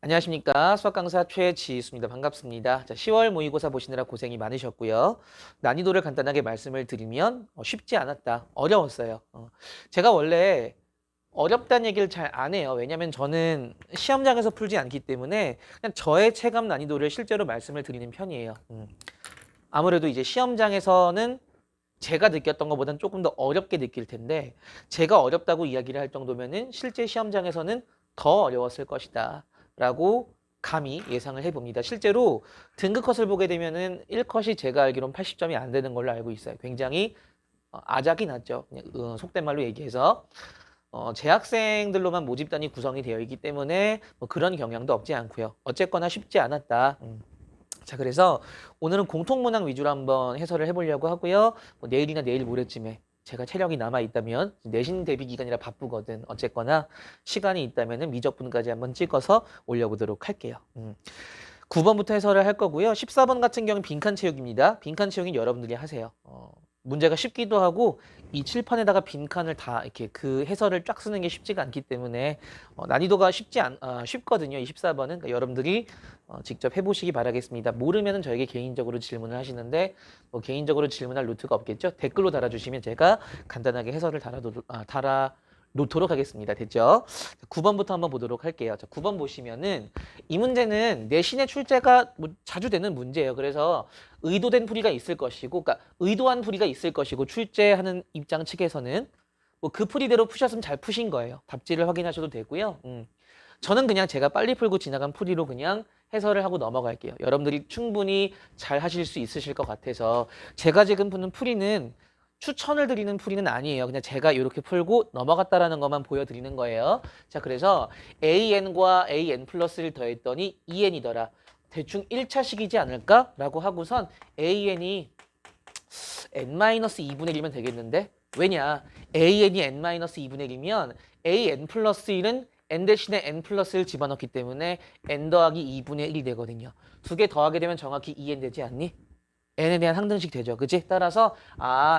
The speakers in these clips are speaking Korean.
안녕하십니까. 수학 강사 최지수입니다. 반갑습니다. 자, 10월 모의고사 보시느라 고생이 많으셨고요. 난이도를 간단하게 말씀을 드리면 쉽지 않았다. 어려웠어요. 제가 원래 어렵다는 얘기를 잘 안 해요. 왜냐면 저는 시험장에서 풀지 않기 때문에 그냥 저의 체감 난이도를 실제로 말씀을 드리는 편이에요. 아무래도 이제 시험장에서는 제가 느꼈던 것보다는 조금 더 어렵게 느낄 텐데 제가 어렵다고 이야기를 할 정도면은 실제 시험장에서는 더 어려웠을 것이다 라고 감히 예상을 해봅니다. 실제로 등급 컷을 보게 되면은 1컷이 제가 알기로는 80점이 안 되는 걸로 알고 있어요. 굉장히 아작이 났죠. 그냥 속된 말로 얘기해서 재학생들로만 모집단이 구성이 되어 있기 때문에 뭐 그런 경향도 없지 않고요. 어쨌거나 쉽지 않았다. 자, 그래서 오늘은 공통문항 위주로 한번 해설을 해보려고 하고요. 뭐 내일이나 내일 모레쯤에 제가 체력이 남아있다면 내신 대비 기간이라 바쁘거든. 어쨌거나 시간이 있다면 미적분까지 한번 찍어서 올려보도록 할게요. 9번부터 해설을 할 거고요. 14번 같은 경우는 빈칸 채우기입니다. 빈칸 채우기는 여러분들이 하세요. 문제가 쉽기도 하고 이 칠판에다가 빈칸을 다 이렇게 그 해설을 쫙 쓰는 게 쉽지가 않기 때문에 난이도가 쉽거든요. 이 14번은. 그러니까 여러분들이 직접 해보시기 바라겠습니다. 모르면은 저에게 개인적으로 질문을 하시는데 뭐 개인적으로 질문할 루트가 없겠죠. 댓글로 달아주시면 제가 간단하게 해설을 달아놓도록 하겠습니다. 됐죠? 9번부터 한번 보도록 할게요. 자, 9번 보시면은 이 문제는 내신의 출제가 뭐 자주 되는 문제예요. 그래서 의도된 풀이가 있을 것이고, 그러니까 의도한 풀이가 있을 것이고 출제하는 입장 측에서는 뭐 그 풀이대로 푸셨으면 잘 푸신 거예요. 답지를 확인하셔도 되고요. 저는 그냥 제가 빨리 풀고 지나간 풀이로 그냥 해설을 하고 넘어갈게요. 여러분들이 충분히 잘 하실 수 있으실 것 같아서 제가 지금 푸는 풀이는 추천을 드리는 풀이는 아니에요. 그냥 제가 이렇게 풀고 넘어갔다라는 것만 보여드리는 거예요. 자, 그래서 AN과 AN 플러스를 더했더니 EN이더라. 대충 1차식이지 않을까라고 하고선 AN이 n-2분의 1이면 되겠는데? 왜냐? AN이 n-2분의 1이면 AN 플러스 1은 n 대신에 n 플러스 1 집어넣기 때문에 n 더하기 2분의 1이 되거든요. 두 개 더하게 되면 정확히 2n 되지 않니? n에 대한 항등식 되죠. 그치? 따라서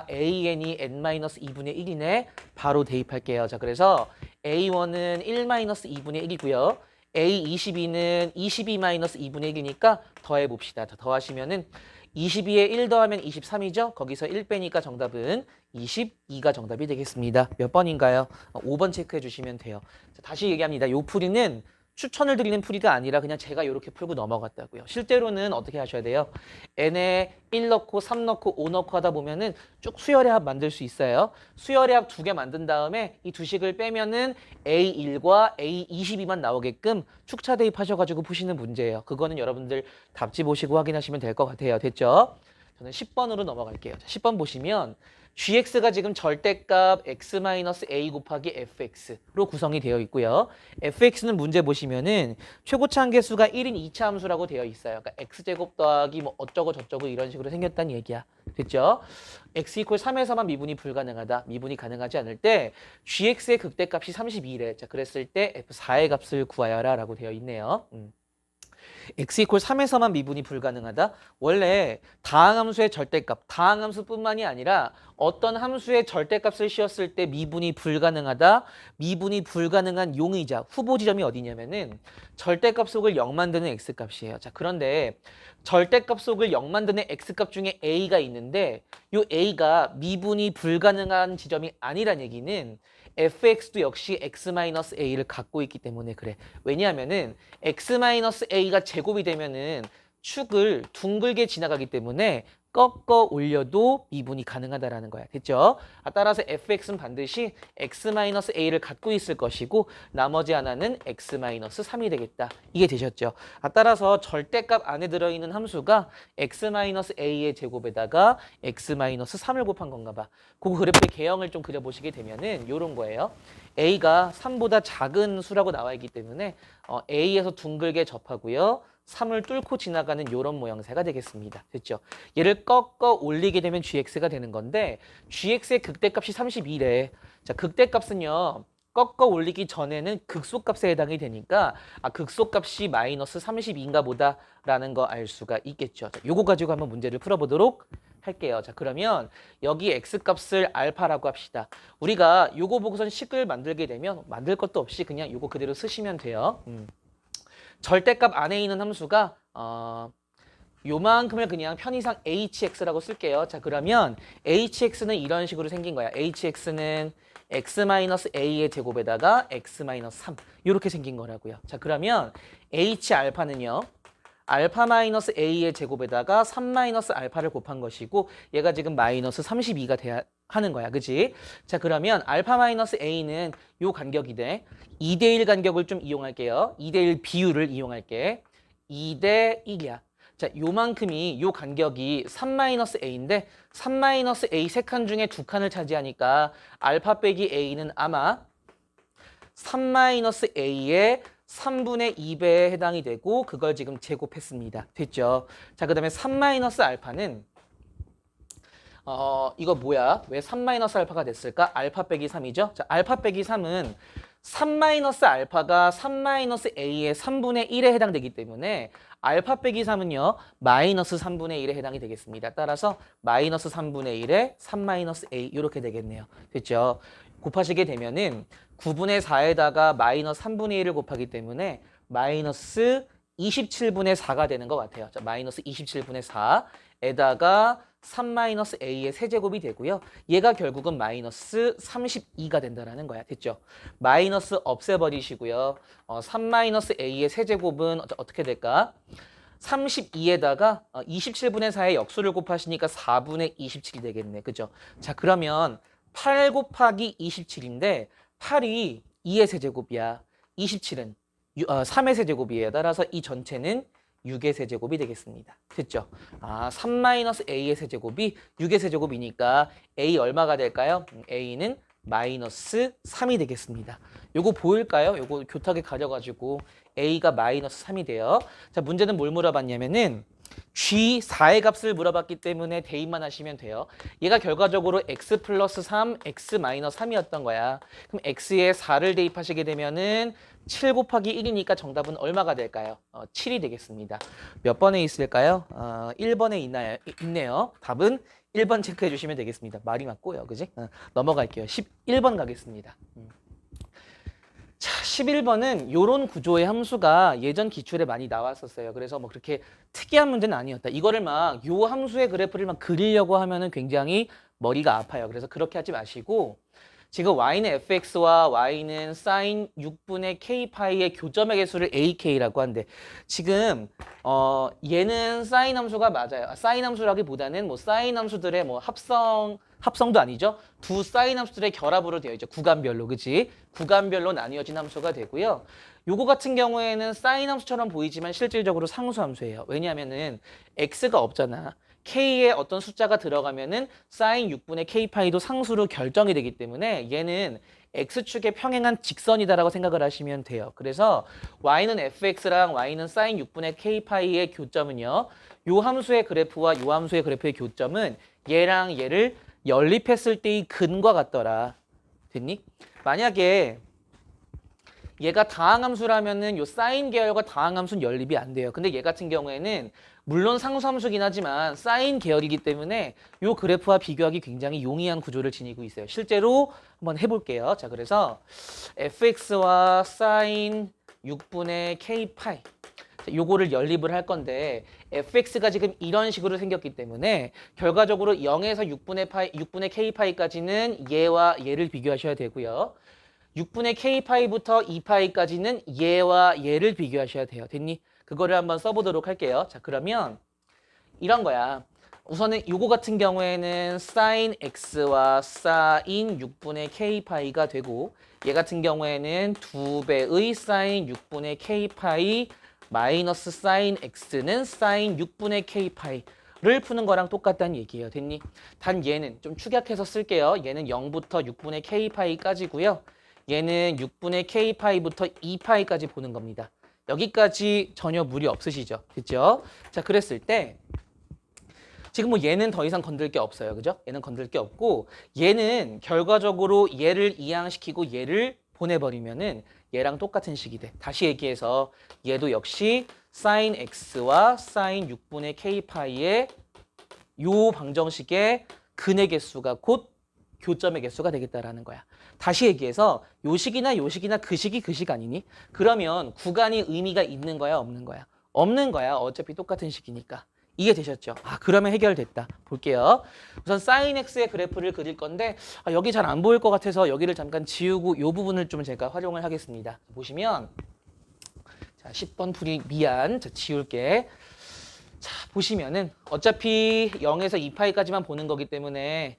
AN이 n-2분의 1이네. 바로 대입할게요. 자, 그래서 A1은 1-2분의 1이고요. A22는 22-2분의 1이니까 더해봅시다. 더하시면은 22에 1 더하면 23이죠? 거기서 1 빼니까 정답은 22가 정답이 되겠습니다. 몇 번인가요? 5번 체크해 주시면 돼요. 자, 다시 얘기합니다. 요 풀이는 추천을 드리는 풀이가 아니라 그냥 제가 이렇게 풀고 넘어갔다고요. 실제로는 어떻게 하셔야 돼요? n에 1 넣고 3 넣고 5 넣고 하다 보면은 쭉 수열의 합 만들 수 있어요. 수열의 합 2개 만든 다음에 이 두 식을 빼면은 A1과 A22만 나오게끔 축차 대입하셔가지고 푸시는 문제예요. 그거는 여러분들 답지 보시고 확인하시면 될 것 같아요. 됐죠? 저는 10번으로 넘어갈게요. 자, 10번 보시면 gx가 지금 절대값 x-a 곱하기 fx로 구성이 되어 있고요. fx는 문제 보시면은 최고차 한계수가 1인 2차 함수라고 되어 있어요. 그러니까 x제곱 더하기 뭐 어쩌고 저쩌고 이런 식으로 생겼다는 얘기야. 됐죠? x 이퀄 3에서만 미분이 불가능하다. 미분이 가능하지 않을 때 gx의 극대값이 32래. 자, 그랬을 때 f4의 값을 구하여라 라고 되어 있네요. x 이퀄 3에서만 미분이 불가능하다. 원래 다항함수의 절대값, 다항함수뿐만이 아니라 어떤 함수의 절대값을 씌웠을 때 미분이 불가능하다. 미분이 불가능한 용의자, 후보 지점이 어디냐면은 절대값 속을 0 만드는 x값이에요. 자, 그런데 절대값 속을 0 만드는 x값 중에 a가 있는데 이 a가 미분이 불가능한 지점이 아니란 얘기는 fx도 역시 x-a를 갖고 있기 때문에 그래. 왜냐하면은 x-a가 제곱이 되면은 축을 둥글게 지나가기 때문에 꺾어 올려도 미분이 가능하다라는 거야. 됐죠? 따라서 fx는 반드시 x-a를 갖고 있을 것이고 나머지 하나는 x-3이 되겠다. 이게 되셨죠? 따라서 절대값 안에 들어있는 함수가 x-a의 제곱에다가 x-3을 곱한 건가 봐. 그 그래프의 개형을 좀 그려보시게 되면은 요런 거예요. a가 3보다 작은 수라고 나와 있기 때문에 a에서 둥글게 접하고요. 3을 뚫고 지나가는 이런 모양새가 되겠습니다. 됐죠? 얘를 꺾어 올리게 되면 gx가 되는 건데 gx의 극대값이 32래. 자, 극대값은요. 꺾어 올리기 전에는 극소값에 해당이 되니까 극소값이 마이너스 32인가 보다라는 거 알 수가 있겠죠. 자, 요거 가지고 한번 문제를 풀어보도록 할게요. 자, 그러면 여기 x값을 알파라고 합시다. 우리가 요거 보고선 식을 만들게 되면 만들 것도 없이 그냥 요거 그대로 쓰시면 돼요. 절대값 안에 있는 함수가 요만큼을 그냥 편의상 hx라고 쓸게요. 자, 그러면 hx는 이런 식으로 생긴 거야. hx는 x-a의 제곱에다가 x-3 이렇게 생긴 거라고요. 자, 그러면 h알파는요. 알파-a의 제곱에다가 3-알파를 곱한 것이고 얘가 지금 마이너스 32가 돼야 하는 거야. 그치? 자, 그러면 알파-a는 요 간격이 돼. 2대1 간격을 좀 이용할게요. 2대1 비율을 이용할게. 2대1이야. 자, 요만큼이 요 간격이 3-a인데 3-a 세 칸 중에 두 칸을 차지하니까 알파 빼기 a는 아마 3-a의 3분의 2배에 해당이 되고 그걸 지금 제곱했습니다. 됐죠? 자, 그 다음에 3-알파는 이거 뭐야? 왜 3-알파가 됐을까? 알파 빼기 3이죠? 자, 알파 빼기 3은 3-알파가 3-a의 3분의 1에 해당되기 때문에 알파 빼기 3은요. 마이너스 3분의 1에 해당이 되겠습니다. 따라서 마이너스 3분의 1에 3-a 이렇게 되겠네요. 됐죠? 곱하시게 되면은 9분의 4에다가 마이너스 3분의 1을 곱하기 때문에 마이너스 27분의 4가 되는 것 같아요. 자, 마이너스 27분의 4에다가 3-a의 세제곱이 되고요. 얘가 결국은 마이너스 32가 된다라는 거야. 됐죠? 마이너스 없애버리시고요. 3-a의 세제곱은 어떻게 될까? 32에다가 27분의 4의 역수를 곱하시니까 4분의 27이 되겠네. 그죠? 자, 그러면 8 곱하기 27인데 8이 2의 세제곱이야. 27은 3의 세제곱이에요. 따라서 이 전체는 6의 세제곱이 되겠습니다. 됐죠? 3-a의 세제곱이 6의 세제곱이니까 a 얼마가 될까요? a는 마이너스 3이 되겠습니다. 요거 보일까요? 요거 교탁에 가려가지고 a가 마이너스 3이 돼요. 자, 문제는 뭘 물어봤냐면은 G4의 값을 물어봤기 때문에 대입만 하시면 돼요. 얘가 결과적으로 x 플러스 3, x 마이너스 3이었던 거야. 그럼 x에 4를 대입하시게 되면은 7 곱하기 1이니까 정답은 얼마가 될까요? 7이 되겠습니다. 몇 번에 있을까요? 1번에 있네요. 답은 1번 체크해 주시면 되겠습니다. 말이 맞고요. 그지? 넘어갈게요. 11번 가겠습니다. 자, 11번은 요런 구조의 함수가 예전 기출에 많이 나왔었어요. 그래서 뭐 그렇게 특이한 문제는 아니었다. 이거를 막 요 함수의 그래프를 막 그리려고 하면은 굉장히 머리가 아파요. 그래서 그렇게 하지 마시고 지금 y는 fx와 y는 sin 6분의 k파이의 교점의 개수를 ak라고 한대. 지금 얘는 sin 함수가 맞아요. sin 함수라기보다는 뭐 sin 함수들의 뭐 합성도 아니죠. 두 sin 함수들의 결합으로 되어 있죠. 구간별로, 그치? 구간별로 나뉘어진 함수가 되고요. 요거 같은 경우에는 sin 함수처럼 보이지만 실질적으로 상수 함수예요. 왜냐하면은 x가 없잖아. k에 어떤 숫자가 들어가면은 sin 6분의 k파이도 상수로 결정이 되기 때문에 얘는 x축에 평행한 직선이다라고 생각을 하시면 돼요. 그래서 y는 fx랑 y는 sin 6분의 k파이의 교점은요. 요 함수의 그래프와 요 함수의 그래프의 교점은 얘랑 얘를 연립했을 때의 근과 같더라. 됐니? 만약에 얘가 다항함수라면은 요 사인 계열과 다항함수는 연립이 안 돼요. 근데 얘 같은 경우에는 물론 상수함수긴 하지만 사인 계열이기 때문에 요 그래프와 비교하기 굉장히 용이한 구조를 지니고 있어요. 실제로 한번 해볼게요. 자, 그래서 fx와 사인 6분의 k파이 요거를 연립을 할 건데 fx가 지금 이런 식으로 생겼기 때문에 결과적으로 0에서 6분의 k파이까지는 얘와 얘를 비교하셔야 되고요. 6분의 k파이부터 2파이까지는 얘와 얘를 비교하셔야 돼요. 됐니? 그거를 한번 써보도록 할게요. 자, 그러면 이런 거야. 우선은 요거 같은 경우에는 sin x와 sin 6분의 k파이가 되고 얘 같은 경우에는 2배의 sin 6분의 k파이 마이너스 sin x는 sin 6분의 k파이를 푸는 거랑 똑같다는 얘기예요. 됐니? 단 얘는 좀 축약해서 쓸게요. 얘는 0부터 6분의 k파이까지고요. 얘는 6분의 k파이부터 2파이까지 보는 겁니다. 여기까지 전혀 무리 없으시죠? 그죠? 자, 그랬을 때 지금 뭐 얘는 더 이상 건들 게 없어요. 그죠? 얘는 건들 게 없고 얘는 결과적으로 얘를 이항시키고 얘를 보내버리면은 얘랑 똑같은 식이 돼. 다시 얘기해서 얘도 역시 sin x와 sin 6분의 k파이의 요 방정식의 근의 개수가 곧 교점의 개수가 되겠다라는 거야. 다시 얘기해서 요식이나 요식이나 그식이 그식 아니니? 그러면 구간이 의미가 있는 거야, 없는 거야? 없는 거야. 어차피 똑같은 식이니까. 이해되셨죠? 아, 그러면 해결됐다. 볼게요. 우선 sin x의 그래프를 그릴 건데 여기 잘 안 보일 것 같아서 여기를 잠깐 지우고 이 부분을 좀 제가 활용을 하겠습니다. 보시면 자, 10번 풀이 미안. 자, 지울게. 자, 보시면은 어차피 0에서 2파이까지만 보는 거기 때문에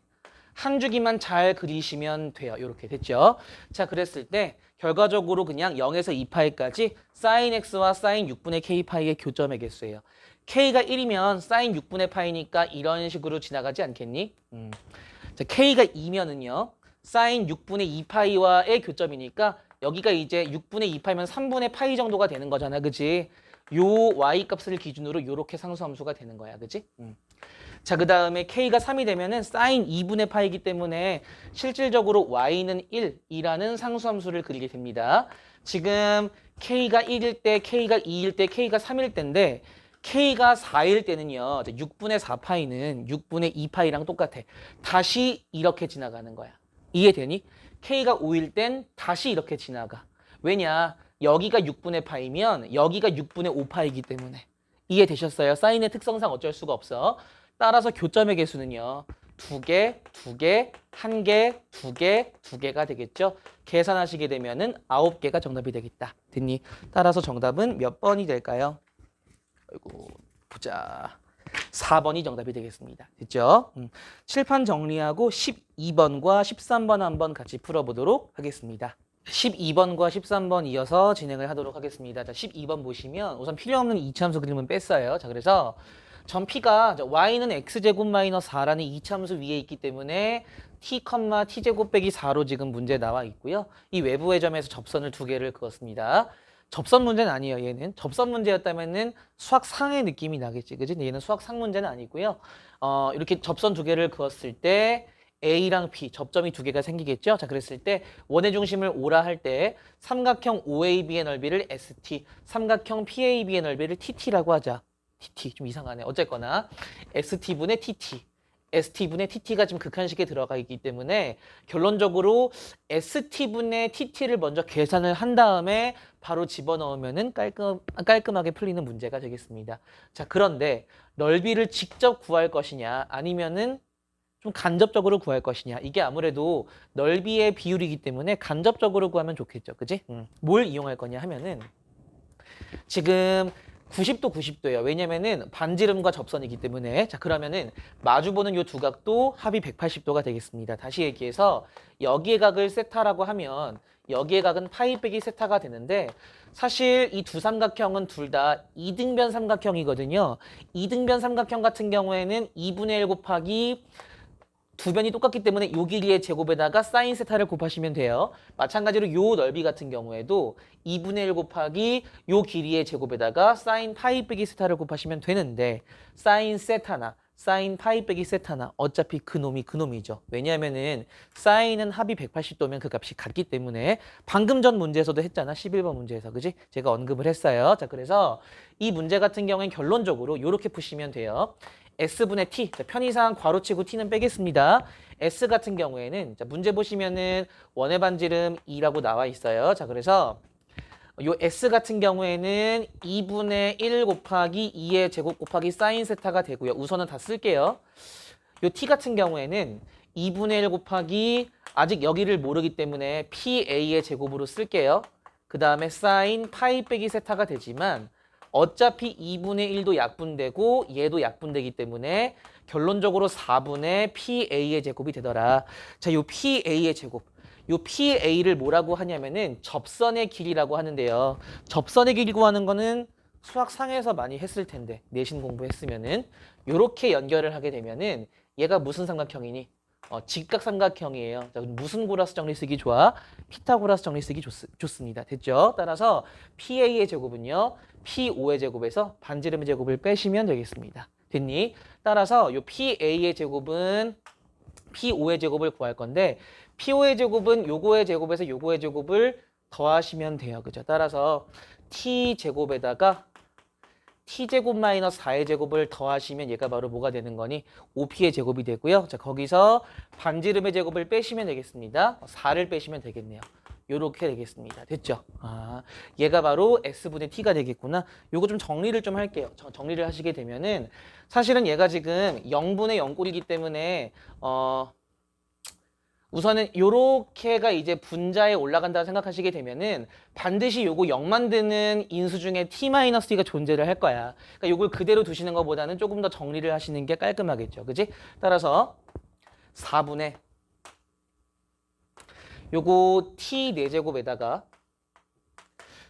한 주기만 잘 그리시면 돼요. 이렇게 됐죠? 자, 그랬을 때 결과적으로 그냥 0에서 2파이까지 sin x와 sin 6분의 k파이의 교점의 개수예요. k가 1이면 sin 6분의 파이니까 이런 식으로 지나가지 않겠니? 자, k가 2면은요. sin 6분의 2파이와의 교점이니까 여기가 이제 6분의 2파이면 3분의 파이 정도가 되는 거잖아. 그지? 요 y 값을 기준으로 요렇게 상수함수가 되는 거야. 그지? 자, 그 다음에 k가 3이 되면은 sin 2분의 파이기 때문에 실질적으로 y는 1이라는 상수함수를 그리게 됩니다. 지금 k가 1일 때, k가 2일 때, k가 3일 때인데 k가 4일 때는요. 6분의 4파이는 6분의 2파이랑 똑같아. 다시 이렇게 지나가는 거야. 이해되니? k가 5일 땐 다시 이렇게 지나가. 왜냐? 여기가 6분의 파이면 여기가 6분의 5파이기 때문에. 이해되셨어요? 사인의 특성상 어쩔 수가 없어. 따라서 교점의 개수는요. 2개, 2개, 1개, 2개, 2개가 되겠죠. 계산하시게 되면은 9개가 정답이 되겠다. 됐니? 따라서 정답은 몇 번이 될까요? 아이고, 보자. 4번이 정답이 되겠습니다. 됐죠? 칠판 정리하고 12번과 13번 한번 같이 풀어보도록 하겠습니다. 12번과 13번 이어서 진행을 하도록 하겠습니다. 자, 12번 보시면 우선 필요 없는 이차함수 그림은 뺐어요. 자, 그래서 전 P가 y는 x제곱 마이너스 4라는 이차함수 위에 있기 때문에 t, t제곱 빼기 4로 지금 문제 나와 있고요. 이 외부의 점에서 접선을 두 개를 그었습니다. 접선 문제는 아니에요. 얘는 접선 문제였다면은 수학상의 느낌이 나겠지, 그지? 얘는 수학상 문제는 아니고요. 이렇게 접선 두 개를 그었을 때 A랑 P 접점이 두 개가 생기겠죠. 자, 그랬을 때 원의 중심을 O라 할 때 삼각형 OAB의 넓이를 ST, 삼각형 PAB의 넓이를 TT라고 하자. TT 좀 이상하네. 어쨌거나 ST분의 TT. ST분의 TT가 지금 극한식에 들어가 있기 때문에 결론적으로 ST분의 TT를 먼저 계산을 한 다음에 바로 집어넣으면은 깔끔하게 풀리는 문제가 되겠습니다. 자, 그런데 넓이를 직접 구할 것이냐 아니면은 좀 간접적으로 구할 것이냐. 이게 아무래도 넓이의 비율이기 때문에 간접적으로 구하면 좋겠죠. 그지? 뭘 이용할 거냐 하면은 지금 90도 90도예요. 왜냐면은 반지름과 접선이기 때문에. 자, 그러면은 마주보는 요 두 각도 합이 180도가 되겠습니다. 다시 얘기해서 여기의 각을 세타라고 하면 여기의 각은 파이 빼기 세타가 되는데 사실 이 두 삼각형은 둘 다 이등변 삼각형이거든요. 이등변 삼각형 같은 경우에는 2분의 1 곱하기 두 변이 똑같기 때문에 요 길이의 제곱에다가 사인 세타를 곱하시면 돼요. 마찬가지로 요 넓이 같은 경우에도 2분의 1 곱하기 요 길이의 제곱에다가 사인 파이 빼기 세타를 곱하시면 되는데 사인 세타나 사인 파이 빼기 세타나 어차피 그놈이죠. 왜냐하면은 사인은 합이 180도면 그 값이 같기 때문에 방금 전 문제에서도 했잖아. 11번 문제에서. 그지? 제가 언급을 했어요. 자, 그래서 이 문제 같은 경우엔 결론적으로 이렇게 푸시면 돼요. S분의 T, 자, 편의상 괄호치고 T는 빼겠습니다. S 같은 경우에는 자, 문제 보시면은 원의 반지름 2라고 나와 있어요. 자, 그래서 요 S 같은 경우에는 2분의 1 곱하기 2의 제곱 곱하기 사인 세타가 되고요. 우선은 다 쓸게요. 요 T 같은 경우에는 2분의 1 곱하기 아직 여기를 모르기 때문에 PA의 제곱으로 쓸게요. 그 다음에 사인 파이 빼기 세타가 되지만 어차피 2분의 1도 약분되고 얘도 약분되기 때문에 결론적으로 4분의 PA의 제곱이 되더라. 자, 요 PA의 제곱. 요 PA를 뭐라고 하냐면은 접선의 길이라고 하는데요. 접선의 길이 구하는 거는 수학상에서 많이 했을 텐데 내신 공부했으면은 요렇게 연결을 하게 되면은 얘가 무슨 삼각형이니? 직각삼각형이에요. 자, 무슨 고라스 정리 쓰기 좋아? 피타고라스 정리 쓰기 좋습니다. 됐죠? 따라서 PA의 제곱은요. P5의 제곱에서 반지름의 제곱을 빼시면 되겠습니다. 됐니? 따라서 요 PA의 제곱은 P5의 제곱을 구할 건데 P5의 제곱은 요거의 제곱에서 요거의 제곱을 더하시면 돼요. 그죠? 따라서 T 제곱에다가 t제곱 마이너스 4의 제곱을 더하시면 얘가 바로 뭐가 되는 거니? 5p의 제곱이 되고요. 자, 거기서 반지름의 제곱을 빼시면 되겠습니다. 4를 빼시면 되겠네요. 요렇게 되겠습니다. 됐죠? 아, 얘가 바로 x분의 t가 되겠구나. 요거 좀 정리를 좀 할게요. 정리를 하시게 되면은 사실은 얘가 지금 0분의 0꼴이기 때문에 우선은 요렇게가 이제 분자에 올라간다고 생각하시게 되면은 반드시 요거 0 만드는 인수 중에 t-t가 존재를 할 거야. 그러니까 요걸 그대로 두시는 것보다는 조금 더 정리를 하시는 게 깔끔하겠죠. 그지? 따라서 4분의 요거 t 4제곱에다가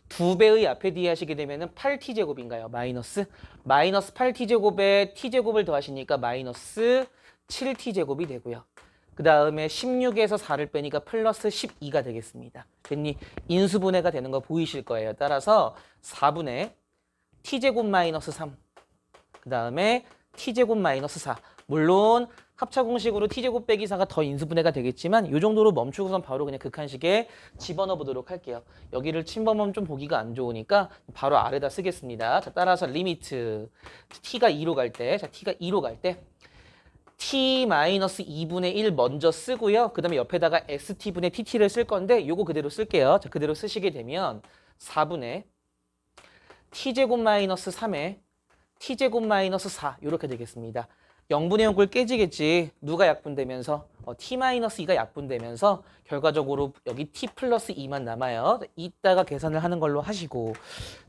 2배의 앞에 뒤에 하시게 되면은 8t제곱인가요? 마이너스 8t제곱에 t제곱을 더하시니까 마이너스 7t제곱이 되고요. 그 다음에 16에서 4를 빼니까 플러스 12가 되겠습니다. 됐니? 인수분해가 되는 거 보이실 거예요. 따라서 4분의 t제곱 마이너스 3. 그 다음에 t제곱 마이너스 4. 물론 합차공식으로 t제곱 빼기 4가 더 인수분해가 되겠지만 이 정도로 멈추고선 바로 그냥 극한식에 집어넣어 보도록 할게요. 여기를 침범하면 좀 보기가 안 좋으니까 바로 아래다 쓰겠습니다. 자, 따라서 리미트 t가 2로 갈 때, 자, t가 2로 갈 때 t-2분의 1 먼저 쓰고요. 그 다음에 옆에다가 st분의 tt를 쓸 건데 요거 그대로 쓸게요. 자, 그대로 쓰시게 되면 4분의 t제곱 마이너스 3에 t제곱 마이너스 4 이렇게 되겠습니다. 0분의 0꼴 깨지겠지. 누가 약분되면서 t-2가 약분되면서 결과적으로 여기 t 플러스 2만 남아요. 이따가 계산을 하는 걸로 하시고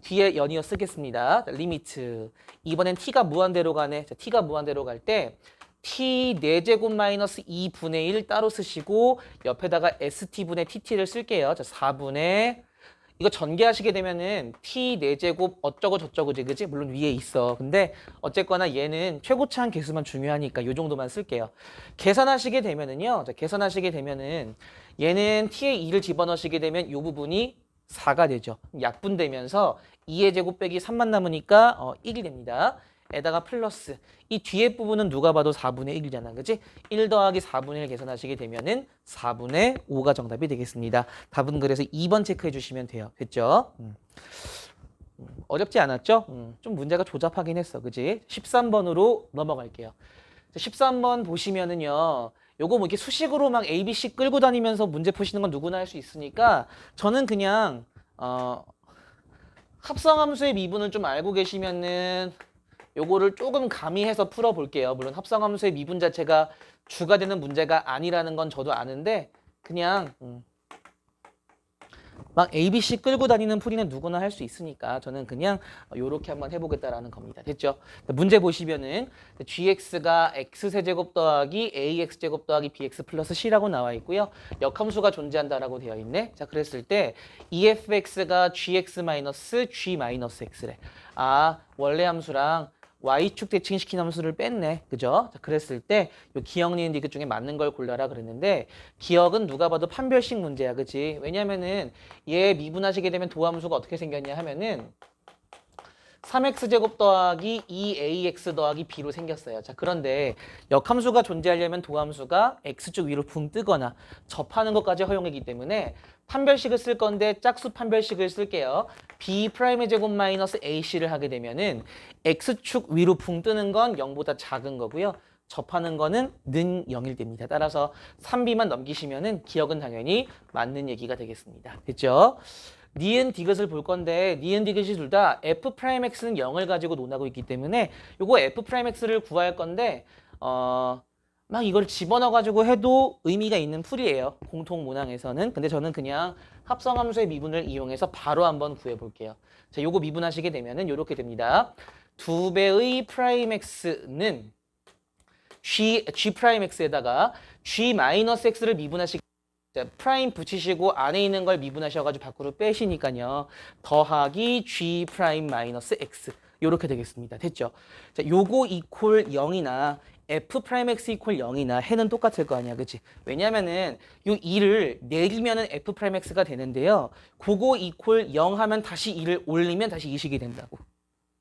뒤에 연이어 쓰겠습니다. 리미트 이번엔 t가 무한대로 가네. 자, t가 무한대로 갈 때 t 4제곱 마이너스 2분의 1 따로 쓰시고 옆에다가 st분의 tt를 쓸게요. 자, 4분의 이거 전개하시게 되면은 t 4제곱 어쩌고 저쩌고지, 그지? 물론 위에 있어. 근데 어쨌거나 얘는 최고차항 개수만 중요하니까 요 정도만 쓸게요. 계산하시게 되면은요. 자, 계산하시게 되면은 얘는 t에 2를 집어넣으시게 되면 요 부분이 4가 되죠. 약분되면서 2의 제곱 빼기 3만 남으니까 1이 됩니다. 에다가 플러스 이 뒤에 부분은 누가 봐도 4분의 1이잖아. 그치? 1 더하기 4분의 1 계산하시게 되면은 4분의 5가 정답이 되겠습니다. 답은 그래서 2번 체크해 주시면 돼요. 됐죠? 어렵지 않았죠? 좀 문제가 조잡하긴 했어. 그치? 13번으로 넘어갈게요. 13번 보시면은요. 요거 뭐 이렇게 수식으로 막 A, B, C 끌고 다니면서 문제 푸시는 건 누구나 할 수 있으니까 저는 그냥 합성함수의 미분을 좀 알고 계시면은 요거를 조금 가미해서 풀어볼게요. 물론 합성함수의 미분 자체가 주가 되는 문제가 아니라는 건 저도 아는데 그냥 막 ABC 끌고 다니는 풀이는 누구나 할 수 있으니까 저는 그냥 요렇게 한번 해보겠다라는 겁니다. 됐죠? 문제 보시면은 gx가 x세제곱 더하기 ax제곱 더하기 bx 플러스 c라고 나와 있고요. 역함수가 존재한다라고 되어 있네. 자, 그랬을 때 efx가 gx 마이너스 g 마이너스 x래. 아, 원래 함수랑 y축 대칭시킨 함수를 뺐네. 그죠? 자, 그랬을 때 요 기억, 니은, 디귿 중에 맞는 걸 골라라 그랬는데 기억은 누가 봐도 판별식 문제야. 그치? 왜냐면은 얘 미분하시게 되면 도함수가 어떻게 생겼냐 하면은 3x제곱 더하기 2ax 더하기 b로 생겼어요. 자, 그런데 역함수가 존재하려면 도함수가 x축 위로 붕 뜨거나 접하는 것까지 허용이기 때문에 판별식을 쓸 건데 짝수 판별식을 쓸게요. b'의 제곱 마이너스 ac를 하게 되면은 x축 위로 붕 뜨는 건 0보다 작은 거고요. 접하는 거는 는 0일 됩니다. 따라서 3b만 넘기시면은 기억은 당연히 맞는 얘기가 되겠습니다. 됐죠? 니은 디귿을 볼 건데 니은 디귿이 둘 다 f'x는 0을 가지고 논하고 있기 때문에 요거 f'x를 구할 건데 막 이걸 집어넣어 가지고 해도 의미가 있는 풀이에요. 공통 문항에서는. 근데 저는 그냥 합성함수의 미분을 이용해서 바로 한번 구해 볼게요. 자, 요거 미분하시게 되면은 요렇게 됩니다. 2배의 프라임 x는 g'x에다가 g-x를 미분하시게 자, 프라임 붙이시고 안에 있는 걸 미분하셔가지고 밖으로 빼시니까요. 더하기 g 프라임 마이너스 x 요렇게 되겠습니다. 됐죠? 자, 요거 이퀄 0이나 f 프라임 x 이퀄 0이나 해는 똑같을 거 아니야. 그치? 왜냐면은 요 2를 내리면은 f 프라임 x가 되는데요. 그거 이퀄 0 하면 다시 2를 올리면 다시 이 식이 된다고.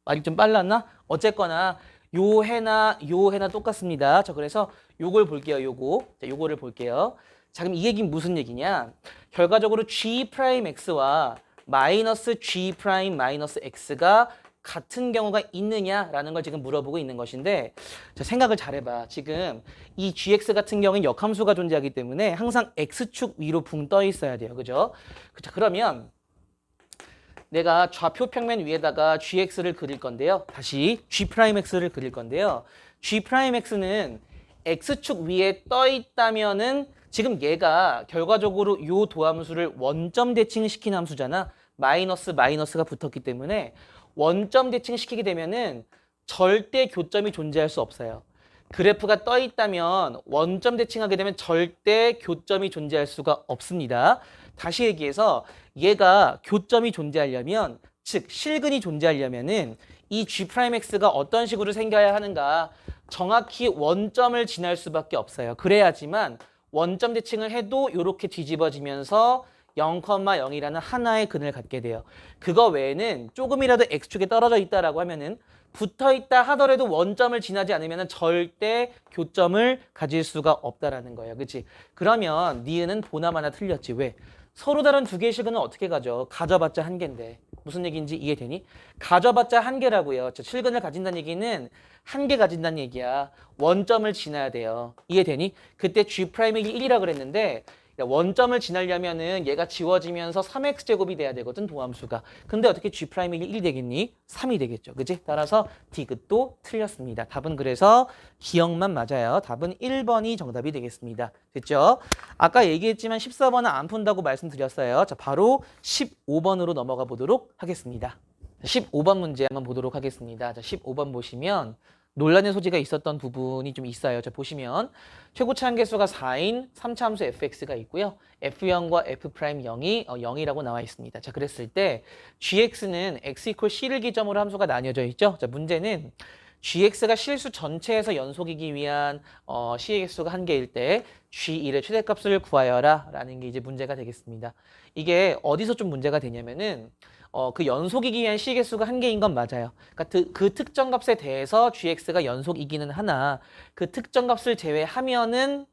말이 좀 빨랐나? 어쨌거나 요 해나 똑같습니다. 저 그래서 요걸 볼게요. 요거를 볼게요. 자, 그럼 이 얘기는 무슨 얘기냐? 결과적으로 g 프라임 x와 마이너스 g 프라임 마이너스 x가 같은 경우가 있느냐라는 걸 지금 물어보고 있는 것인데 자, 생각을 잘해봐. 지금 이 gx 같은 경우는 역함수가 존재하기 때문에 항상 x축 위로 붕 떠 있어야 돼요. 그죠? 자, 그러면 내가 좌표 평면 위에다가 gx를 그릴 건데요. 다시 g'x를 그릴 건데요. g'x는 x축 위에 떠 있다면은 지금 얘가 결과적으로 요 도함수를 원점 대칭시킨 함수잖아. 마이너스가 붙었기 때문에 원점 대칭시키게 되면은 절대 교점이 존재할 수 없어요. 그래프가 떠 있다면 원점 대칭하게 되면 절대 교점이 존재할 수가 없습니다. 다시 얘기해서 얘가 교점이 존재하려면 즉 실근이 존재하려면은 이 G'X가 어떤 식으로 생겨야 하는가 정확히 원점을 지날 수밖에 없어요. 그래야지만 원점 대칭을 해도 이렇게 뒤집어지면서 0,0이라는 하나의 근을 갖게 돼요. 그거 외에는 조금이라도 X축에 떨어져 있다라고 하면은 붙어 있다 하더라도 원점을 지나지 않으면 절대 교점을 가질 수가 없다라는 거예요. 그렇지? 그러면 니은은 보나마나 틀렸지. 왜? 서로 다른 두 개의 실근은 어떻게 가져? 가져봤자 한 개인데. 무슨 얘기인지 이해되니? 가져봤자 한 개라고요. 실근을 가진다는 얘기는 한 개 가진다는 얘기야. 원점을 지나야 돼요. 이해되니? 그때 G'이 1이라 그랬는데 원점을 지나려면은 얘가 지워지면서 3x제곱이 돼야 되거든, 도함수가. 근데 어떻게 G'이 1이 되겠니? 3이 되겠죠. 그치? 따라서 디귿도 틀렸습니다. 답은 그래서 기억만 맞아요. 답은 1번이 정답이 되겠습니다. 됐죠? 아까 얘기했지만 14번은 안 푼다고 말씀드렸어요. 자, 바로 15번으로 넘어가 보도록 하겠습니다. 15번 문제 한번 보도록 하겠습니다. 자, 15번 보시면 논란의 소지가 있었던 부분이 좀 있어요. 자, 보시면 최고차 한계수가 4인 3차 함수 fx가 있고요. f0과 f'0이 0이라고 나와 있습니다. 자, 그랬을 때 gx는 x = c를 기점으로 함수가 나뉘어져 있죠. 자, 문제는 gx가 실수 전체에서 연속이기 위한 c의 개수가 한 개일 때 g1의 최대값을 구하여라 라는 게 이제 문제가 되겠습니다. 이게 어디서 좀 문제가 되냐면은 그 연속이기 위한 c의 개수가 한 개인 건 맞아요. 그러니까 그 특정 값에 대해서 gx가 연속이기는 하나 그 특정 값을 제외하면은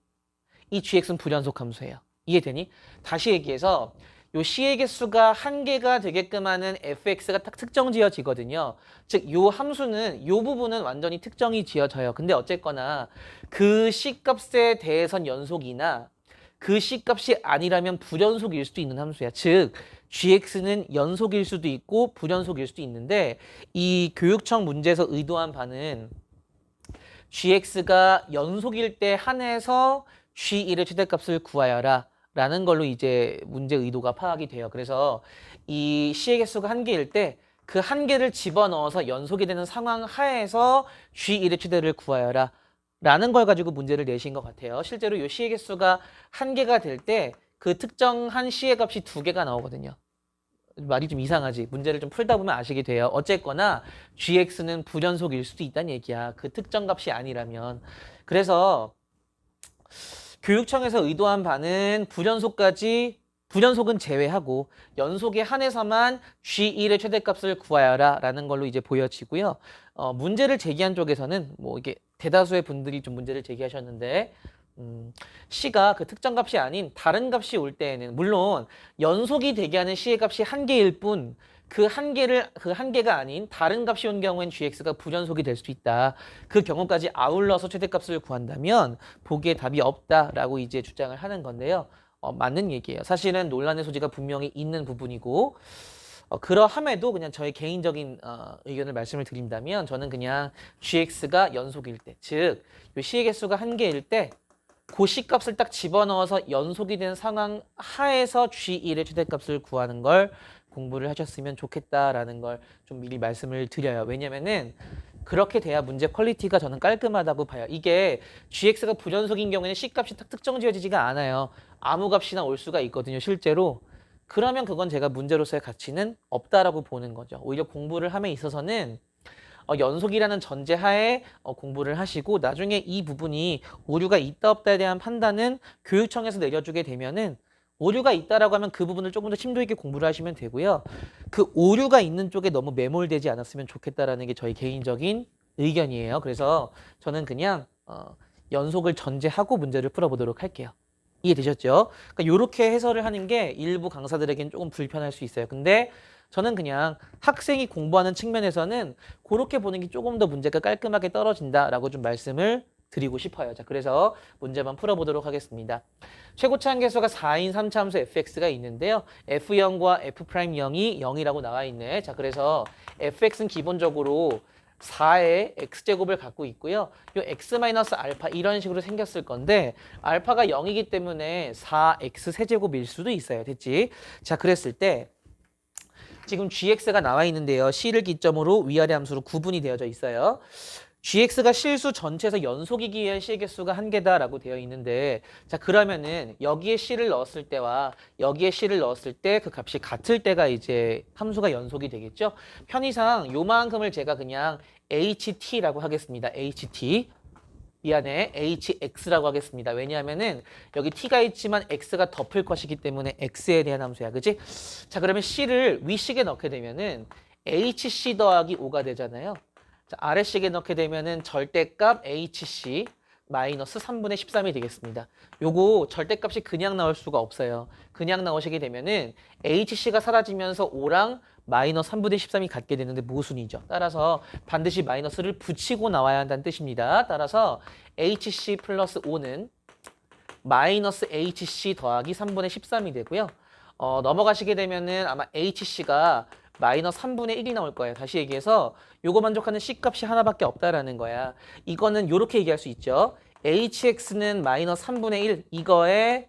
이 gx는 불연속 함수예요. 이해되니? 다시 얘기해서 요 c의 개수가 한 개가 되게끔 하는 fx가 딱 특정 지어지거든요. 즉 요 함수는 요 부분은 완전히 특정이 지어져요. 근데 어쨌거나 그 c 값에 대해선 연속이나 그 c 값이 아니라면 불연속일 수도 있는 함수야. 즉 gx는 연속일 수도 있고 불연속일 수도 있는데 이 교육청 문제에서 의도한 바는 gx가 연속일 때 한해서 g1의 최대값을 구하여라 라는 걸로 이제 문제 의도가 파악이 돼요. 그래서 이 c의 개수가 한 개일 때 그 한 개를 집어넣어서 연속이 되는 상황 하에서 g1의 최대를 구하여라 라는 걸 가지고 문제를 내신 것 같아요. 실제로 이 c의 개수가 한 개가 될 때 그 특정한 c의 값이 두 개가 나오거든요. 말이 좀 이상하지. 문제를 좀 풀다 보면 아시게 돼요. 어쨌거나 gx는 불연속일 수도 있다는 얘기야. 그 특정 값이 아니라면. 그래서 교육청에서 의도한 바는 불연속은 제외하고 연속에 한해서만 g1의 최대값을 구하여라 라는 걸로 이제 보여지고요. 문제를 제기한 쪽에서는 뭐 이게 대다수의 분들이 좀 문제를 제기하셨는데 c가 그 특정 값이 아닌 다른 값이 올 때에는 물론 연속이 되게 하는 c의 값이 한 개일 뿐 그 한 개가 아닌 다른 값이 온 경우엔 gx가 불연속이 될 수도 있다. 그 경우까지 아울러서 최대값을 구한다면 보기에 답이 없다라고 이제 주장을 하는 건데요. 맞는 얘기예요. 사실은 논란의 소지가 분명히 있는 부분이고 그러함에도 그냥 저의 개인적인 의견을 말씀을 드린다면 저는 그냥 gx가 연속일 때, 즉 요 c의 개수가 한 개일 때 그 c 값을 딱 집어넣어서 연속이 된 상황 하에서 g1의 최대값을 구하는 걸 공부를 하셨으면 좋겠다라는 걸 좀 미리 말씀을 드려요. 왜냐면은 그렇게 돼야 문제 퀄리티가 저는 깔끔하다고 봐요. 이게 gx가 불연속인 경우에는 c 값이 딱 특정 지어지지가 않아요. 아무 값이나 올 수가 있거든요, 실제로. 그러면 그건 제가 문제로서의 가치는 없다라고 보는 거죠. 오히려 공부를 함에 있어서는 연속이라는 전제하에 공부를 하시고 나중에 이 부분이 오류가 있다 없다에 대한 판단은 교육청에서 내려주게 되면은 오류가 있다라고 하면 그 부분을 조금 더 심도 있게 공부를 하시면 되고요. 그 오류가 있는 쪽에 너무 매몰되지 않았으면 좋겠다라는 게 저희 개인적인 의견이에요. 그래서 저는 그냥 연속을 전제하고 문제를 풀어보도록 할게요. 이해되셨죠? 그러니까 이렇게 해설을 하는 게 일부 강사들에게는 조금 불편할 수 있어요. 근데 저는 그냥 학생이 공부하는 측면에서는 그렇게 보는 게 조금 더 문제가 깔끔하게 떨어진다라고 좀 말씀을 드리고 싶어요. 자, 그래서 문제만 풀어보도록 하겠습니다. 최고차 한계수가 4인 3차함수 fx가 있는데요. f0과 f'0이 0이라고 나와 있네. 자, 그래서 fx는 기본적으로 4의 x제곱을 갖고 있고요. 요 x-알파 이런 식으로 생겼을 건데 알파가 0이기 때문에 4x 세제곱일 수도 있어요. 됐지? 자, 그랬을 때 지금 gx가 나와 있는데요. c를 기점으로 위아래 함수로 구분이 되어져 있어요. gx가 실수 전체에서 연속이기 위한 c의 개수가 한 개다라고 되어 있는데 자 그러면은 여기에 c를 넣었을 때와 여기에 c를 넣었을 때 그 값이 같을 때가 이제 함수가 연속이 되겠죠. 편의상 요만큼을 제가 그냥 ht라고 하겠습니다. ht 미안해 hx라고 하겠습니다. 왜냐하면은 여기 t가 있지만 x가 덮을 것이기 때문에 x에 대한 함수야. 그지? 자 그러면 c를 위식에 넣게 되면은 hc 더하기 5가 되잖아요. 자, 아래식에 넣게 되면은 절대값 HC 마이너스 3분의 13이 되겠습니다. 요거 절대값이 그냥 나올 수가 없어요. 그냥 나오시게 되면은 HC가 사라지면서 5랑 마이너스 3분의 13이 같게 되는데 모순이죠. 따라서 반드시 마이너스를 붙이고 나와야 한다는 뜻입니다. 따라서 HC 플러스 5는 마이너스 HC 더하기 3분의 13이 되고요. 넘어가시게 되면은 아마 HC가 마이너스 3분의 1이 나올 거예요. 다시 얘기해서 요거 만족하는 C값이 하나밖에 없다라는 거야. 이거는 요렇게 얘기할 수 있죠. HX는 마이너스 3분의 1 이거의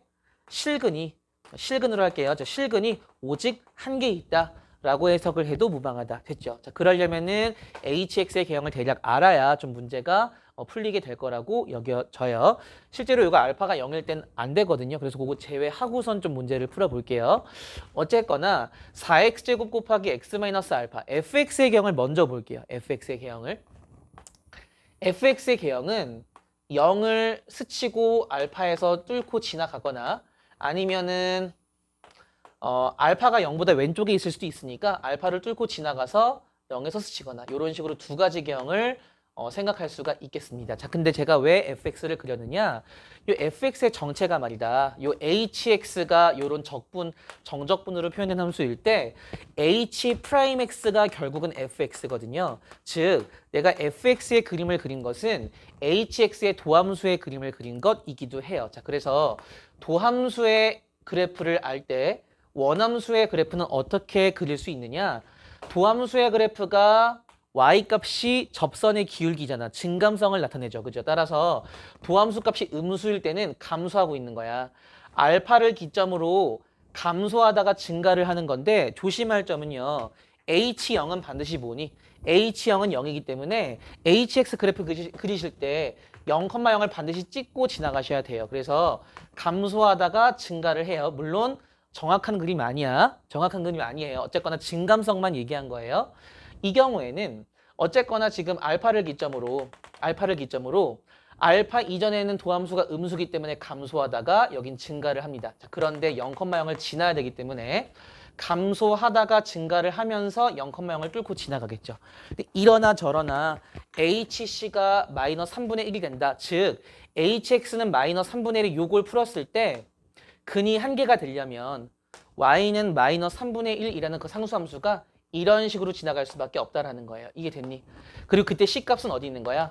실근으로 할게요. 저 실근이 오직 한 개 있다. 라고 해석을 해도 무방하다. 됐죠? 자, 그러려면은 HX의 개형을 대략 알아야 좀 문제가 풀리게 될 거라고 여겨져요. 실제로 이거 알파가 0일 땐 안 되거든요. 그래서 그거 제외하고선 좀 문제를 풀어볼게요. 어쨌거나 4x제곱 곱하기 x-알파 fx의 개형을 먼저 볼게요. fx의 개형을. fx의 개형은 0을 스치고 알파에서 뚫고 지나가거나 아니면은 알파가 0보다 왼쪽에 있을 수도 있으니까 알파를 뚫고 지나가서 0에서 스치거나 이런 식으로 두 가지 개형을 생각할 수가 있겠습니다. 자, 근데 제가 왜 fx를 그렸느냐? 요 fx의 정체가 말이다. 요 hx가 요런 정적분으로 표현된 함수일 때 h'x가 결국은 fx거든요. 즉, 내가 fx의 그림을 그린 것은 hx의 도함수의 그림을 그린 것이기도 해요. 자, 그래서 도함수의 그래프를 알 때 원함수의 그래프는 어떻게 그릴 수 있느냐? 도함수의 그래프가 y값이 접선의 기울기잖아. 증감성을 나타내죠. 그죠? 따라서 도함수 값이 음수일 때는 감소하고 있는 거야. 알파를 기점으로 감소하다가 증가를 하는 건데 조심할 점은요. H0은 반드시 뭐니? H0은 0이기 때문에 HX 그래프 그리실 때 0,0을 반드시 찍고 지나가셔야 돼요. 그래서 감소하다가 증가를 해요. 물론 정확한 그림 아니야. 정확한 그림 아니에요. 어쨌거나 증감성만 얘기한 거예요. 이 경우에는 어쨌거나 지금 알파를 기점으로 알파 이전에는 도함수가 음수기 때문에 감소하다가 여긴 증가를 합니다. 자, 그런데 0,0을 지나야 되기 때문에 감소하다가 증가를 하면서 0,0을 뚫고 지나가겠죠. 근데 이러나 저러나 HC가 마이너스 3분의 1이 된다. 즉 HX는 마이너스 3분의 1의 요걸 풀었을 때 근이 한 개가 되려면 y는 마이너스 3분의 1이라는 그 상수함수가 이런 식으로 지나갈 수밖에 없다라는 거예요. 이게 됐니? 그리고 그때 C값은 어디 있는 거야?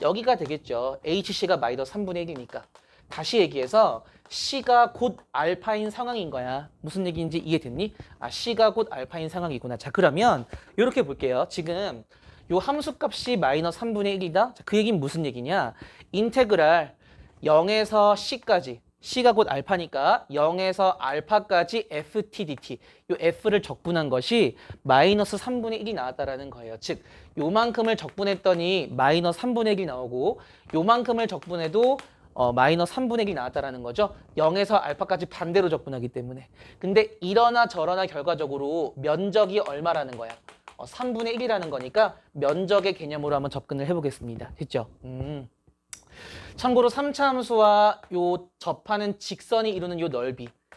여기가 되겠죠. HC가 마이너스 3분의 1이니까. 다시 얘기해서 C가 곧 알파인 상황인 거야. 무슨 얘기인지 이해됐니? 아, C가 곧 알파인 상황이구나. 자, 그러면 이렇게 볼게요. 지금 요 함수값이 마이너스 3분의 1이다. 자, 그 얘기는 무슨 얘기냐? 인테그랄 0에서 C까지. C가 곧 알파니까 0에서 알파까지 ft dt 요 f를 적분한 것이 마이너스 3분의 1이 나왔다라는 거예요. 즉 요만큼을 적분했더니 마이너스 3분의 1이 나오고 요만큼을 적분해도 마이너스 3분의 1이 나왔다라는 거죠. 0에서 알파까지 반대로 적분하기 때문에. 근데 이러나 저러나 결과적으로 면적이 얼마라는 거야? 3분의 1이라는 거니까 면적의 개념으로 한번 접근을 해보겠습니다. 됐죠? 참고로 3차 함수와 요 접하는 직선이 이루는 요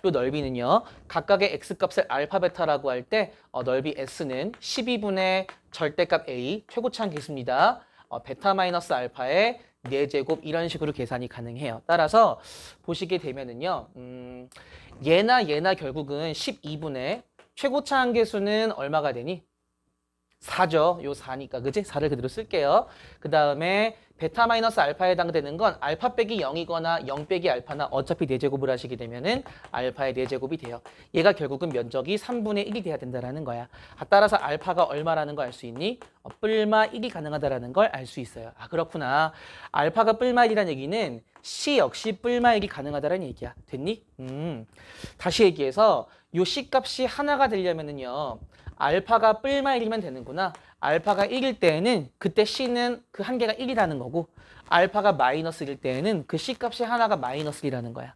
넓이는요. 각각의 x값을 알파 베타라고 할 때 넓이 s는 12분의 절대값 a 최고차항 개수입니다. 베타 마이너스 알파의 4제곱 이런 식으로 계산이 가능해요. 따라서 보시게 되면은요. 얘나 결국은 12분의 최고차 한계수는 얼마가 되니? 4죠. 요 4니까 그지? 4를 그대로 쓸게요. 그 다음에 베타 마이너스 알파에 해당되는 건 알파 빼기 0이거나 0 빼기 알파나 어차피 4제곱을 하시게 되면은 알파의 4제곱이 돼요. 얘가 결국은 면적이 3분의 1이 돼야 된다라는 거야. 따라서 알파가 얼마라는 거 알 수 있니? 뿔마 1이 가능하다라는 걸 알 수 있어요. 그렇구나. 알파가 뿔마 1이라는 얘기는 C 역시 뿔마 1이 가능하다라는 얘기야. 됐니? 다시 얘기해서 요 C 값이 하나가 되려면은요. 알파가 뿔마 1이면 되는구나. 알파가 1일 때에는 그때 C는 그 한계가 1이라는 거고 알파가 마이너스 1일 때에는 그 C 값이 하나가 마이너스 1이라는 거야.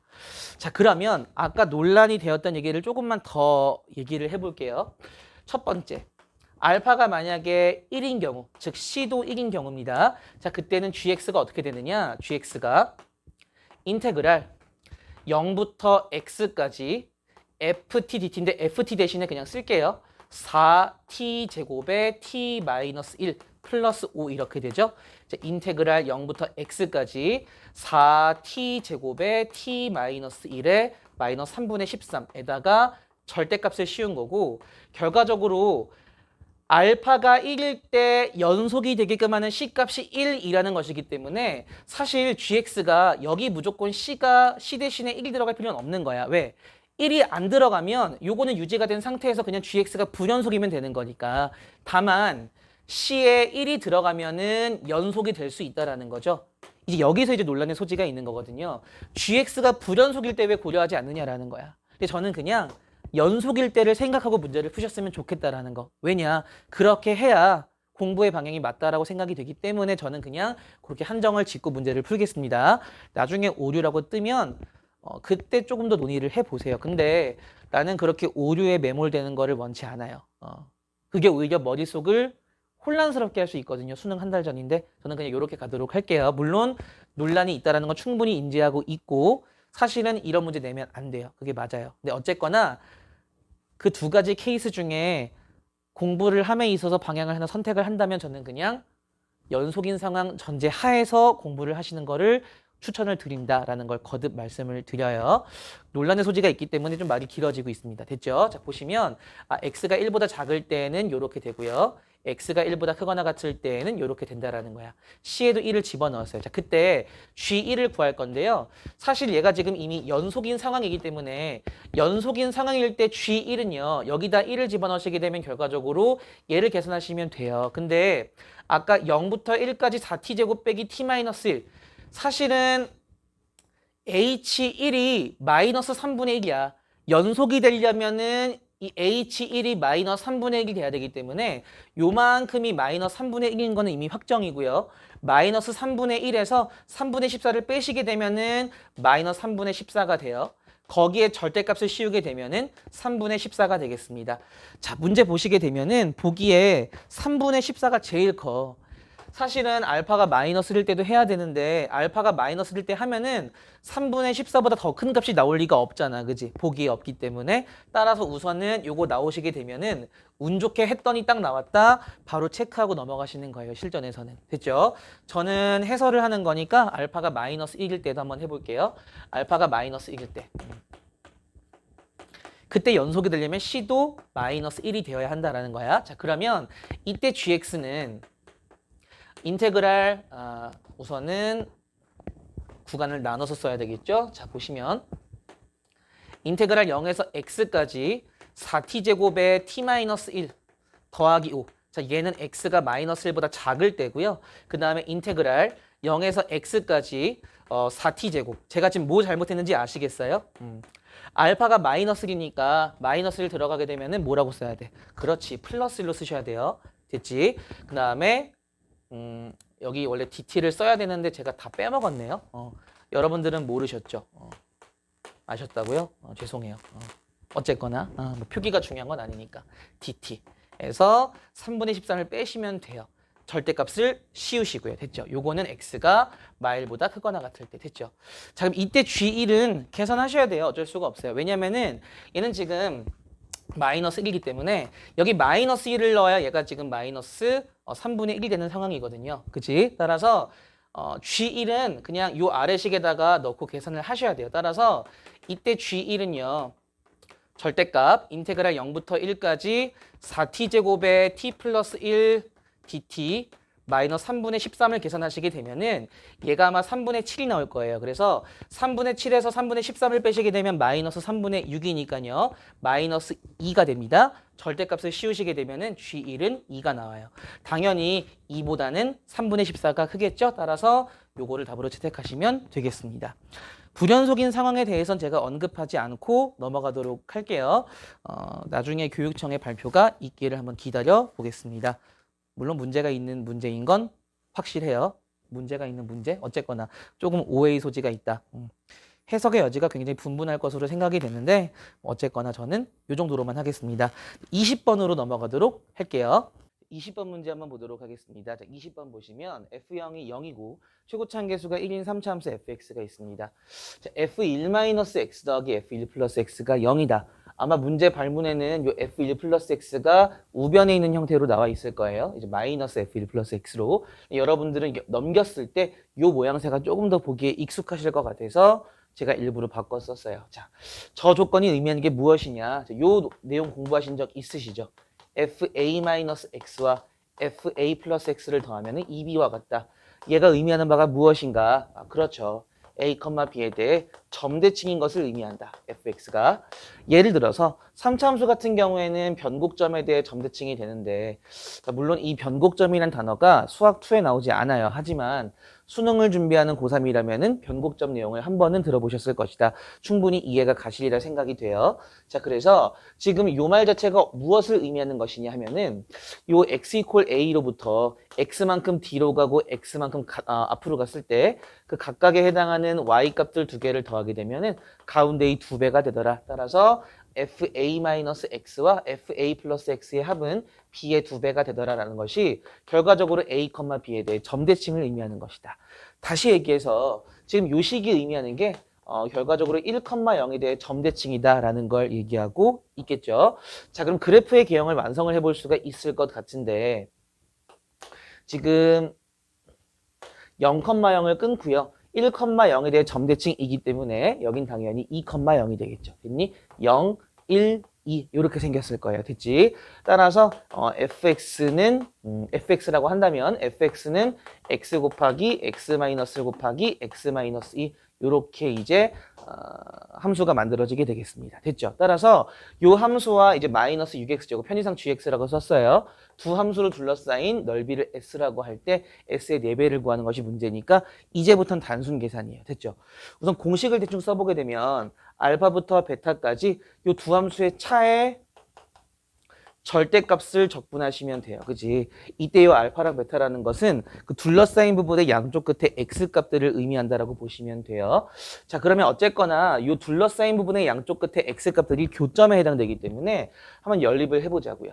자, 그러면 아까 논란이 되었던 얘기를 조금만 더 얘기를 해볼게요. 첫 번째, 알파가 만약에 1인 경우, 즉 C도 1인 경우입니다. 자, 그때는 GX가 어떻게 되느냐? GX가 인테그랄 0부터 X까지 FT DT인데 FT 대신에 그냥 쓸게요. 4t 제곱에 t-1 플러스 5 이렇게 되죠. 자, 인테그랄 0부터 x까지 4t 제곱에 t-1에 마이너스 3분의 13에다가 절대값을 씌운 거고 결과적으로 알파가 1일 때 연속이 되게끔 하는 C값이 1이라는 것이기 때문에 사실 GX가 여기 무조건 C가 C 대신에 1이 들어갈 필요는 없는 거야. 왜? 1이 안 들어가면 요거는 유지가 된 상태에서 그냥 GX가 불연속이면 되는 거니까. 다만 C에 1이 들어가면은 연속이 될 수 있다라는 거죠. 이제 여기서 이제 논란의 소지가 있는 거거든요. GX가 불연속일 때 왜 고려하지 않느냐라는 거야. 근데 저는 그냥 연속일 때를 생각하고 문제를 푸셨으면 좋겠다라는 거. 왜냐? 그렇게 해야 공부의 방향이 맞다라고 생각이 되기 때문에 저는 그냥 그렇게 한정을 짓고 문제를 풀겠습니다. 나중에 오류라고 뜨면 그때 조금 더 논의를 해보세요. 근데 나는 그렇게 오류에 매몰되는 거를 원치 않아요. 그게 오히려 머릿속을 혼란스럽게 할 수 있거든요. 수능 한 달 전인데 저는 그냥 이렇게 가도록 할게요. 물론 논란이 있다는 건 충분히 인지하고 있고 사실은 이런 문제 내면 안 돼요. 그게 맞아요. 근데 어쨌거나 그 두 가지 케이스 중에 공부를 함에 있어서 방향을 하나 선택을 한다면 저는 그냥 연속인 상황 전제 하에서 공부를 하시는 거를 추천을 드린다라는 걸 거듭 말씀을 드려요. 논란의 소지가 있기 때문에 좀 말이 길어지고 있습니다. 됐죠? 자, 보시면 x가 1보다 작을 때는 이렇게 되고요. x가 1보다 크거나 같을 때는 이렇게 된다라는 거야. C에도 1을 집어넣었어요. 자, 그때 G1을 구할 건데요. 사실 얘가 지금 이미 연속인 상황이기 때문에 연속인 상황일 때 G1은요. 여기다 1을 집어넣으시게 되면 결과적으로 얘를 계산하시면 돼요. 근데 아까 0부터 1까지 4t제곱 빼기 t-1 사실은 H1이 마이너스 3분의 1이야. 연속이 되려면은 이 H1이 마이너스 3분의 1이 돼야 되기 때문에 요만큼이 마이너스 3분의 1인 거는 이미 확정이고요. 마이너스 3분의 1에서 3분의 14를 빼시게 되면은 마이너스 3분의 14가 돼요. 거기에 절대값을 씌우게 되면은 3분의 14가 되겠습니다. 자, 문제 보시게 되면은 보기에 3분의 14가 제일 커. 사실은 알파가 마이너스일 때도 해야 되는데 알파가 마이너스일 때 하면은 3분의 14보다 더 큰 값이 나올 리가 없잖아. 그지? 보기에 없기 때문에 따라서 우선은 요거 나오시게 되면은 운 좋게 했더니 딱 나왔다. 바로 체크하고 넘어가시는 거예요. 실전에서는. 됐죠? 저는 해설을 하는 거니까 알파가 마이너스 1일 때도 한번 해볼게요. 알파가 마이너스 1일 때. 그때 연속이 되려면 C도 마이너스 1이 되어야 한다라는 거야. 자, 그러면 이때 GX는 인테그랄 우선은 구간을 나눠서 써야 되겠죠. 자, 보시면 인테그랄 0에서 x까지 4t제곱에 t-1 더하기 5. 자, 얘는 x가 마이너스 1보다 작을 때고요. 그 다음에 인테그랄 0에서 x까지 4t제곱. 제가 지금 뭐 잘못했는지 아시겠어요? 알파가 마이너스 1이니까 마이너스 1 들어가게 되면은 뭐라고 써야 돼? 그렇지. 플러스 1로 쓰셔야 돼요. 됐지? 그 다음에 여기 원래 DT를 써야 되는데 제가 다 빼먹었네요. 여러분들은 모르셨죠? 아셨다고요? 죄송해요. 어쨌거나 뭐 표기가 중요한 건 아니니까 DT에서 3분의 13을 빼시면 돼요. 절대값을 씌우시고요. 됐죠? 요거는 x가 마일보다 크거나 같을 때 됐죠? 자, 그럼 이때 G1은 계산하셔야 돼요. 어쩔 수가 없어요. 왜냐면은 얘는 지금 마이너스 1이기 때문에 여기 마이너스 1을 넣어야 얘가 지금 마이너스 3분의 1이 되는 상황이거든요. 그치? 따라서 G1은 그냥 요 아래식에다가 넣고 계산을 하셔야 돼요. 따라서 이때 G1은요. 절대값 인테그랄 0부터 1까지 4t제곱에 t 플러스 1 dt 마이너스 3분의 13을 계산하시게 되면은 얘가 아마 3분의 7이 나올 거예요. 그래서 3분의 7에서 3분의 13을 빼시게 되면 마이너스 3분의 6이니까요. 마이너스 2가 됩니다. 절대값을 씌우시게 되면은 G1은 2가 나와요. 당연히 2보다는 3분의 14가 크겠죠. 따라서 요거를 답으로 채택하시면 되겠습니다. 불연속인 상황에 대해서는 제가 언급하지 않고 넘어가도록 할게요. 나중에 교육청의 발표가 있기를 한번 기다려 보겠습니다. 물론 문제가 있는 문제인 건 확실해요. 문제가 있는 문제? 어쨌거나 조금 오해의 소지가 있다. 해석의 여지가 굉장히 분분할 것으로 생각이 되는데 어쨌거나 저는 이 정도로만 하겠습니다. 20번으로 넘어가도록 할게요. 20번 문제 한번 보도록 하겠습니다. 자, 20번 보시면 F0이 0이고 최고차항계수가 1인 3차함수 fx가 있습니다. 자, f1-x 더하기 f1 플러스 x가 0이다. 아마 문제 발문에는 요 f1 플러스 x가 우변에 있는 형태로 나와 있을 거예요. 이제 마이너스 f1 플러스 x로. 여러분들은 넘겼을 때 요 모양새가 조금 더 보기에 익숙하실 것 같아서 제가 일부러 바꿔 썼어요. 자, 저 조건이 의미하는 게 무엇이냐. 자, 요 내용 공부하신 적 있으시죠? fa-x와 fa 플러스 x를 더하면 2b와 같다. 얘가 의미하는 바가 무엇인가? 그렇죠. a, b에 대해 점대칭인 것을 의미한다. fx가. 예를 들어서 3차함수 같은 경우에는 변곡점에 대해 점대칭이 되는데 물론 이 변곡점이란 단어가 수학 2에 나오지 않아요. 하지만 수능을 준비하는 고3이라면은 변곡점 내용을 한 번은 들어보셨을 것이다. 충분히 이해가 가시리라 생각이 돼요. 자, 그래서 지금 요 말 자체가 무엇을 의미하는 것이냐 하면은 요 x 이퀄 a로부터 x만큼 뒤로 가고 x만큼 앞으로 갔을 때 그 각각에 해당하는 y 값들 두 개를 더하게 되면은 가운데의 두 배가 되더라. 따라서 fa-x와 fa 플러스 x의 합은 b의 두 배가 되더라라는 것이 결과적으로 a, b에 대해 점대칭을 의미하는 것이다. 다시 얘기해서 지금 요 식이 의미하는 게 결과적으로 1,0에 대해 점대칭이다라는 걸 얘기하고 있겠죠. 자, 그럼 그래프의 개형을 완성을 해볼 수가 있을 것 같은데 지금 0,0을 끊고요. 1,0에 대해 점대칭이기 때문에 여긴 당연히 2,0이 되겠죠. 됐니? 0, 1, 2 이렇게 생겼을 거예요. 됐지? 따라서 fx는 fx라고 한다면 fx는 x 곱하기 x 마이너스 곱하기 x 마이너스 2 이렇게 이제 함수가 만들어지게 되겠습니다. 됐죠? 따라서 요 함수와 이제 마이너스 6x제곱 편의상 gx라고 썼어요. 두 함수를 둘러싸인 넓이를 s라고 할 때 s의 4배를 구하는 것이 문제니까 이제부터는 단순 계산이에요. 됐죠? 우선 공식을 대충 써보게 되면 알파부터 베타까지 요 두 함수의 차의 절대값을 적분하시면 돼요. 그지? 이때 요 알파랑 베타라는 것은 그 둘러싸인 부분의 양쪽 끝에 x값들을 의미한다라고 보시면 돼요. 자, 그러면 어쨌거나 요 둘러싸인 부분의 양쪽 끝에 x값들이 교점에 해당되기 때문에 한번 연립을 해보자고요.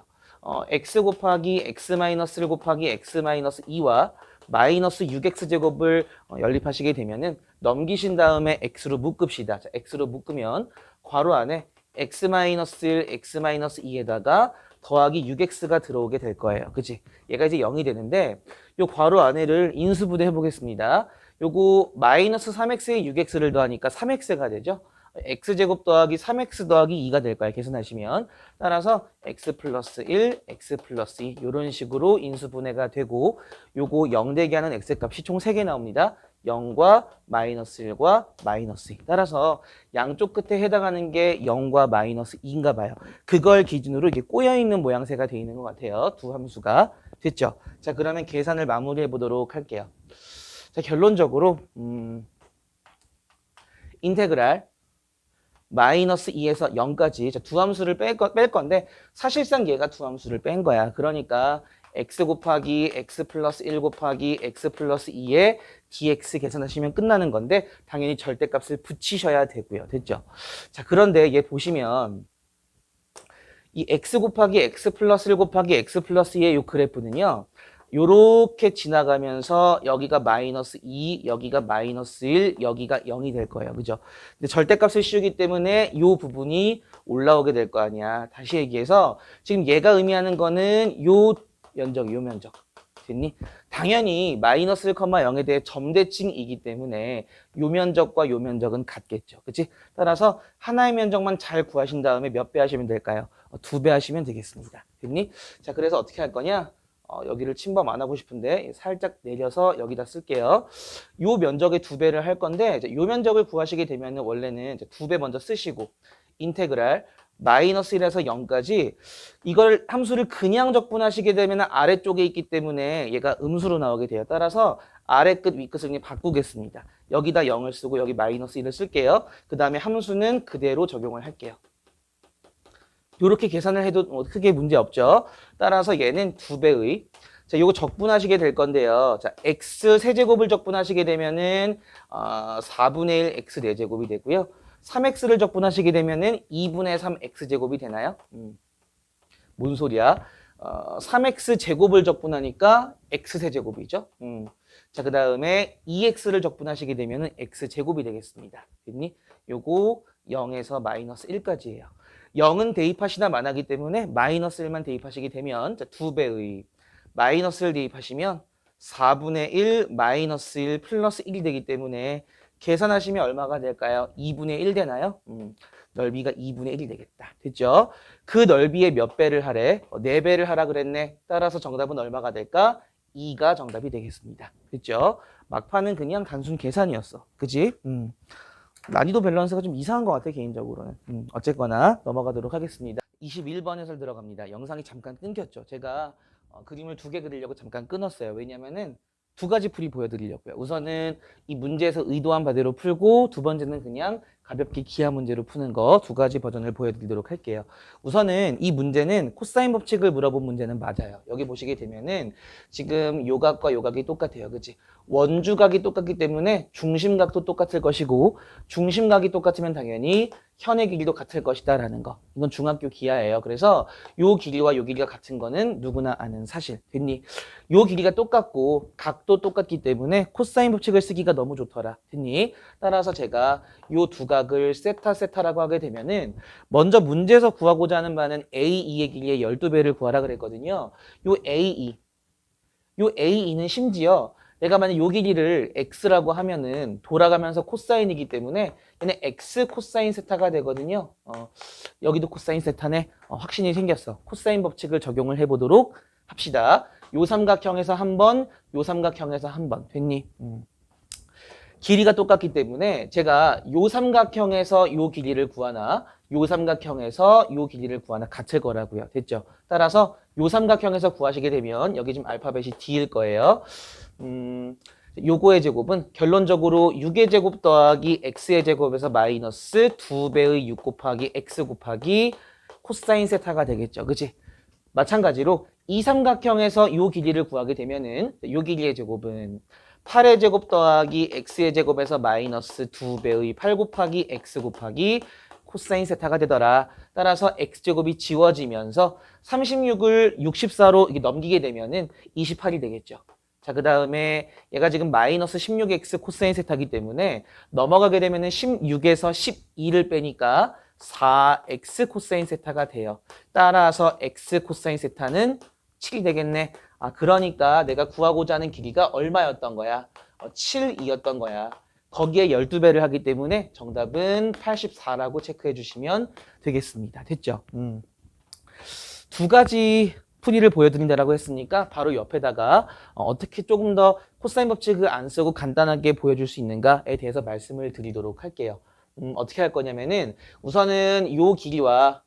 x 곱하기 x 마이너스를 곱하기 x 마이너스 2와 마이너스 6x제곱을 연립하시게 되면은 넘기신 다음에 x로 묶읍시다. 자, x로 묶으면 괄호 안에 x 마이너스 1, x 마이너스 2에다가 더하기 6x가 들어오게 될 거예요. 그치? 얘가 이제 0이 되는데 요 괄호 안에를 인수분해 해보겠습니다. 요거 마이너스 3x에 6x를 더하니까 3x가 되죠. x제곱 더하기 3x 더하기 2가 될 거예요. 계산하시면. 따라서 x 플러스 1, x 플러스 2 이런 식으로 인수분해가 되고 요거 0 되게 하는 x값이 총 3개 나옵니다. 0과 마이너스 1과 마이너스 2. 따라서 양쪽 끝에 해당하는 게 0과 마이너스 2인가 봐요. 그걸 기준으로 이렇게 꼬여있는 모양새가 되어 있는 것 같아요. 두 함수가. 됐죠? 자, 그러면 계산을 마무리해 보도록 할게요. 자, 결론적으로 인테그랄 마이너스 2에서 0까지 두 함수를 뺄 건데 사실상 얘가 두 함수를 뺀 거야. 그러니까 x 곱하기 x 플러스 1 곱하기 x 플러스 2에 dx 계산하시면 끝나는 건데 당연히 절대값을 붙이셔야 되고요. 됐죠? 자, 그런데 얘 보시면 이 x 곱하기 x 플러스 1 곱하기 x 플러스 2의 이 그래프는요. 요렇게 지나가면서 여기가 마이너스 2, 여기가 마이너스 1, 여기가 0이 될 거예요. 그죠? 근데 절대값을 씌우기 때문에 이 부분이 올라오게 될 거 아니야. 다시 얘기해서 지금 얘가 의미하는 거는 요 면적. 됐니? 당연히 마이너스 1, 0에 대해 점대칭이기 때문에 요 면적과 요 면적은 같겠죠. 그치? 따라서 하나의 면적만 잘 구하신 다음에 몇 배 하시면 될까요? 2배 하시면 되겠습니다. 됐니? 자, 그래서 어떻게 할 거냐? 여기를 침범 안 하고 싶은데 살짝 내려서 여기다 쓸게요. 요 면적의 2배를 할 건데 이제 요 면적을 구하시게 되면 원래는 이제 2배 먼저 쓰시고 인테그랄 마이너스 1에서 0까지 이걸 함수를 그냥 적분하시게 되면 아래쪽에 있기 때문에 얘가 음수로 나오게 돼요. 따라서 아래 끝, 위 끝을 그냥 바꾸겠습니다. 여기다 0을 쓰고 여기 마이너스 1을 쓸게요. 그 다음에 함수는 그대로 적용을 할게요. 이렇게 계산을 해도 뭐 크게 문제 없죠. 따라서 얘는 2배의 자, 요거 적분하시게 될 건데요. 자, x 세제곱을 적분하시게 되면은 4분의 1 x 4제곱이 되고요. 3x를 적분하시게 되면은 2분의 3 x제곱이 되나요? 뭔 소리야? 3x 제곱을 적분하니까 x 세제곱이죠. 자, 그 다음에 2x를 적분하시게 되면은 x 제곱이 되겠습니다. 됐니? 요거 0에서 마이너스 1까지예요. 0은 대입하시나 마나기 때문에 마이너스 1만 대입하시게 되면 자, 2배의 마이너스를 대입하시면 4분의 1 마이너스 1 플러스 1이 되기 때문에 계산하시면 얼마가 될까요? 2분의 1 되나요? 넓이가 2분의 1이 되겠다. 됐죠? 그 넓이의 몇 배를 하래? 4배를 하라 그랬네. 따라서 정답은 얼마가 될까? 2가 정답이 되겠습니다. 됐죠? 막판은 그냥 단순 계산이었어. 그치? 난이도 밸런스가 좀 이상한 것 같아, 개인적으로는. 어쨌거나 넘어가도록 하겠습니다. 21번 해설 들어갑니다. 영상이 잠깐 끊겼죠. 제가 그림을 2개 그리려고 잠깐 끊었어요. 왜냐면은 2가지 풀이 보여드리려고요. 우선은 이 문제에서 의도한 바대로 풀고 두 번째는 그냥 가볍게 기하 문제로 푸는 거 2가지 버전을 보여드리도록 할게요. 우선은 이 문제는 코사인 법칙을 물어본 문제는 맞아요. 여기 보시게 되면은 지금 요각과 요각이 똑같아요. 그치? 원주각이 똑같기 때문에 중심각도 똑같을 것이고 중심각이 똑같으면 당연히 현의 길이도 같을 것이다 라는 거. 이건 중학교 기하예요. 그래서 요 길이와 요 길이가 같은 거는 누구나 아는 사실. 됐니? 요 길이가 똑같고 각도 똑같기 때문에 코사인 법칙을 쓰기가 너무 좋더라. 됐니? 따라서 제가 요 두 각을 세타라고 하게 되면은 먼저 문제에서 구하고자 하는 바는 A2의 길이의 12배를 구하라 그랬거든요. 요 A2는 심지어 내가 만약 요 길이를 x라고 하면은 돌아가면서 코사인이기 때문에 얘는 x 코사인 세타가 되거든요. 여기도 코사인 세타네. 확신이 생겼어. 코사인 법칙을 적용을 해보도록 합시다. 요 삼각형에서 한 번, 요 삼각형에서 한 번. 됐니? 길이가 똑같기 때문에 제가 요 삼각형에서 요 길이를 구하나 요 삼각형에서 요 길이를 구하나 같을 거라고요. 됐죠? 따라서 요 삼각형에서 구하시게 되면 여기 지금 알파벳이 D일 거예요. 요거의 제곱은 결론적으로 6의 제곱 더하기 x의 제곱에서 마이너스 2배의 6 곱하기 x 곱하기 코사인 세타가 되겠죠. 그치? 마찬가지로 이 삼각형에서 요 길이를 구하게 되면은 요 길이의 제곱은 8의 제곱 더하기 x의 제곱에서 마이너스 2배의 8 곱하기 x 곱하기 코사인 세타가 되더라. 따라서 x제곱이 지워지면서 36을 64로 넘기게 되면은 28이 되겠죠. 자, 그 다음에 얘가 지금 마이너스 16x 코사인 세타이기 때문에 넘어가게 되면은 16에서 12를 빼니까 4x 코사인 세타가 돼요. 따라서 x 코사인 세타는 7이 되겠네. 그러니까 내가 구하고자 하는 길이가 얼마였던 거야? 7이었던 거야. 거기에 12배를 하기 때문에 정답은 84라고 체크해 주시면 되겠습니다. 됐죠? 2가지 풀이를 보여드린다라고 했으니까 바로 옆에다가 어떻게 조금 더 코사인 법칙을 안 쓰고 간단하게 보여줄 수 있는가에 대해서 말씀을 드리도록 할게요. 어떻게 할 거냐면은 우선은 요 길이와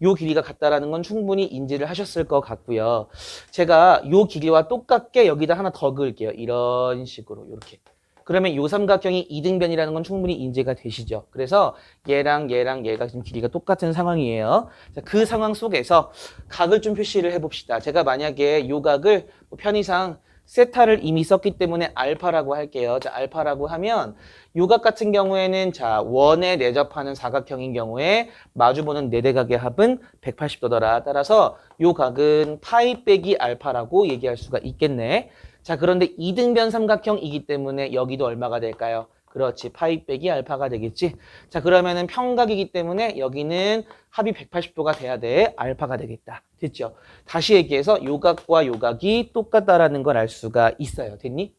요 길이가 같다라는 건 충분히 인지를 하셨을 것 같고요. 제가 요 길이와 똑같게 여기다 하나 더 그을게요. 이런 식으로 이렇게. 그러면 요 삼각형이 이등변이라는 건 충분히 인지가 되시죠. 그래서 얘랑 얘가 지금 길이가 똑같은 상황이에요. 자, 그 상황 속에서 각을 좀 표시를 해봅시다. 제가 만약에 요 각을 편의상 세타를 이미 썼기 때문에 알파라고 할게요. 자, 알파라고 하면 요각 같은 경우에는 자, 원에 내접하는 사각형인 경우에 마주보는 네대각의 합은 180도더라. 따라서 요 각은 파이 빼기 알파라고 얘기할 수가 있겠네. 자, 그런데 이등변 삼각형이기 때문에 여기도 얼마가 될까요? 그렇지. 파이 빼기 알파가 되겠지. 자, 그러면은 평각이기 때문에 여기는 합이 180도가 돼야 돼. 알파가 되겠다. 됐죠? 다시 얘기해서 요각과 요각이 똑같다라는 걸 알 수가 있어요. 됐니?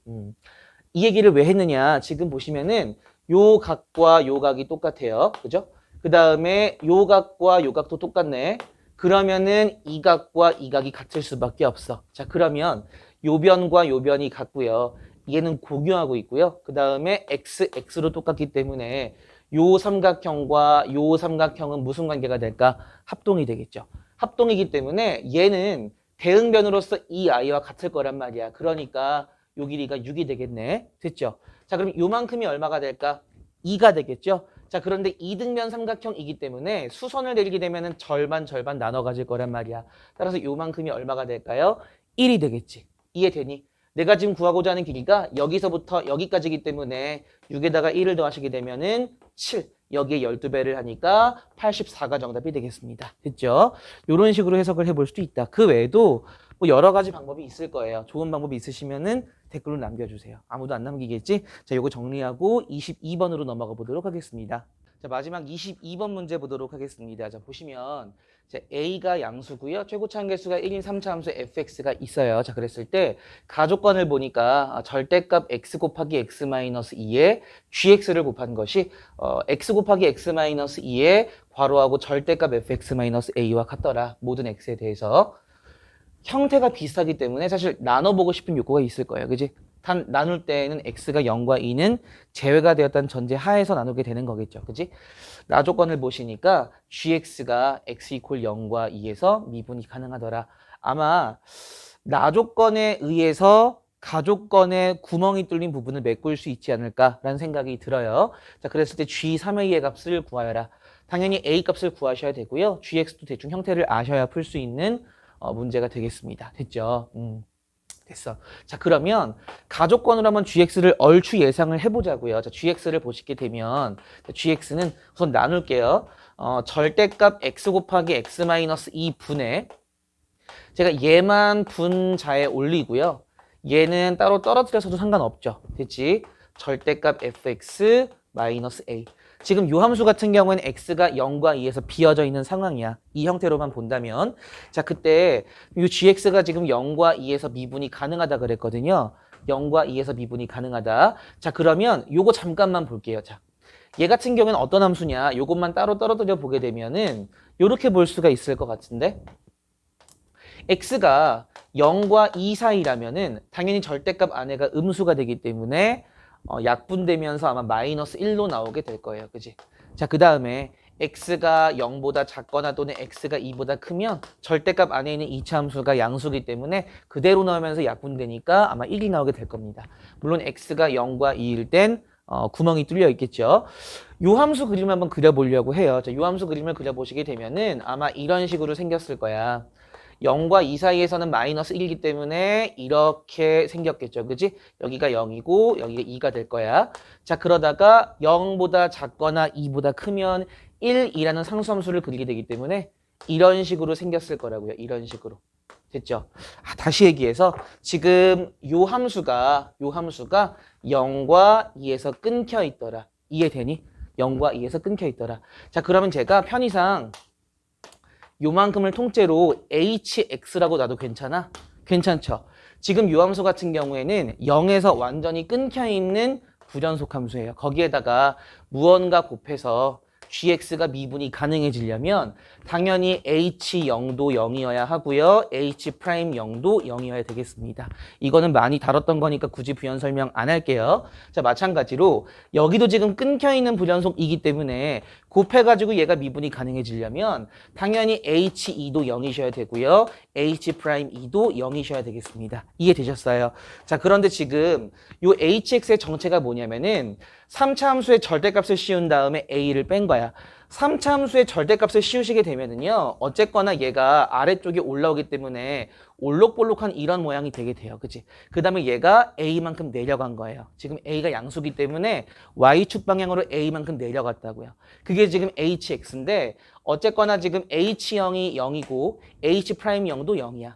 이 얘기를 왜 했느냐? 지금 보시면은 요 각과 요 각이 똑같아요. 그죠? 그 다음에 요 각과 요 각도 똑같네. 그러면은 이 각과 이 각이 같을 수밖에 없어. 자, 그러면 요 변과 요 변이 같고요. 얘는 공유하고 있고요. 그 다음에 x, x로 똑같기 때문에 요 삼각형과 요 삼각형은 무슨 관계가 될까? 합동이 되겠죠. 합동이기 때문에 얘는 대응변으로서 이 아이와 같을 거란 말이야. 그러니까 요 길이가 6이 되겠네. 됐죠? 자, 그럼 요만큼이 얼마가 될까? 2가 되겠죠? 자, 그런데 이등변 삼각형이기 때문에 수선을 내리게 되면은 절반 나눠 가질 거란 말이야. 따라서 요만큼이 얼마가 될까요? 1이 되겠지. 이해되니? 내가 지금 구하고자 하는 길이가 여기서부터 여기까지이기 때문에 6에다가 1을 더하시게 되면은 7. 여기에 12배를 하니까 84가 정답이 되겠습니다. 됐죠? 이런 식으로 해석을 해볼 수도 있다. 그 외에도 뭐 여러 가지 방법이 있을 거예요. 좋은 방법이 있으시면은 댓글로 남겨주세요. 아무도 안 남기겠지? 자, 요거 정리하고 22번으로 넘어가 보도록 하겠습니다. 자, 마지막 22번 문제 보도록 하겠습니다. 자, 보시면 자, A가 양수고요. 최고차 한계수가 1인 3차 함수 fx가 있어요. 자, 그랬을 때 가족관을 보니까 절대값 x 곱하기 x 마이너스 2에 gx를 곱한 것이 x 곱하기 x 마이너스 2에 괄호하고 절대값 fx 마이너스 a와 같더라. 모든 x에 대해서. 형태가 비슷하기 때문에 사실 나눠보고 싶은 욕구가 있을 거예요. 그지? 단 나눌 때에는 x가 0과 2는 제외가 되었다는 전제 하에서 나누게 되는 거겠죠. 그지? 나조건을 보시니까 gx가 x 이퀄 0과 2에서 미분이 가능하더라. 아마 나조건에 의해서 가족건에 구멍이 뚫린 부분을 메꿀 수 있지 않을까라는 생각이 들어요. 자, 그랬을 때 g3a의 값을 구하여라. 당연히 a 값을 구하셔야 되고요. gx도 대충 형태를 아셔야 풀 수 있는 문제가 되겠습니다. 됐죠? 됐어. 자, 그러면 가족권으로 한번 gx를 얼추 예상을 해보자고요. 자, gx를 보시게 되면 gx는 우선 나눌게요. 절대값 x 곱하기 x 마이너스 2분의 제가 얘만 분자에 올리고요. 얘는 따로 떨어뜨려서도 상관없죠. 됐지? 절대값 fx 마이너스 a. 지금 요 함수 같은 경우에는 x가 0과 2에서 비어져 있는 상황이야. 이 형태로만 본다면. 자, 그때 요 gx가 지금 0과 2에서 미분이 가능하다 그랬거든요. 0과 2에서 미분이 가능하다. 자, 그러면 요거 잠깐만 볼게요. 자, 얘 같은 경우에는 어떤 함수냐. 요것만 따로 떨어뜨려 보게 되면은 요렇게 볼 수가 있을 것 같은데. x가 0과 2 사이라면은 당연히 절대값 안에가 음수가 되기 때문에 약분되면서 아마 마이너스 1로 나오게 될 거예요. 그지? 자, 그 다음에 x가 0보다 작거나 또는 x가 2보다 크면 절대값 안에 있는 2차 함수가 양수기 때문에 그대로 나오면서 약분되니까 아마 1이 나오게 될 겁니다. 물론 x가 0과 2일 땐 구멍이 뚫려 있겠죠. 요 함수 그림을 한번 그려보려고 해요. 자, 요 함수 그림을 그려보시게 되면은 아마 이런 식으로 생겼을 거야. 0과 2 사이에서는 마이너스 1이기 때문에 이렇게 생겼겠죠. 그지? 여기가 0이고 여기가 2가 될 거야. 자, 그러다가 0보다 작거나 2보다 크면 1이라는 상수함수를 그리게 되기 때문에 이런 식으로 생겼을 거라고요. 이런 식으로. 됐죠? 다시 얘기해서 지금 요 함수가 0과 2에서 끊겨 있더라. 이해되니? 0과 2에서 끊겨 있더라. 자, 그러면 제가 편의상 요만큼을 통째로 hx라고 놔도 괜찮아? 괜찮죠? 지금 요 함수 같은 경우에는 0에서 완전히 끊겨 있는 부전속 함수예요. 거기에다가 무언가 곱해서 gx가 미분이 가능해지려면 당연히 h0도 0이어야 하고요. h'0도 0이어야 되겠습니다. 이거는 많이 다뤘던 거니까 굳이 부연 설명 안 할게요. 자, 마찬가지로 여기도 지금 끊겨있는 부전속이기 때문에 곱해가지고 얘가 미분이 가능해지려면 당연히 h2도 0이셔야 되고요. h'2도 0이셔야 되겠습니다. 이해되셨어요? 자, 그런데 지금 요 hx의 정체가 뭐냐면은 3차 함수의 절대값을 씌운 다음에 a를 뺀 거야. 3차 함수의 절대값을 씌우시게 되면은요. 어쨌거나 얘가 아래쪽에 올라오기 때문에 올록볼록한 이런 모양이 되게 돼요. 그치? 그 다음에 얘가 a만큼 내려간 거예요. 지금 a가 양수기 때문에 y축 방향으로 a만큼 내려갔다고요. 그게 지금 hx인데 어쨌거나 지금 h0이 0이고 h'0도 0이야.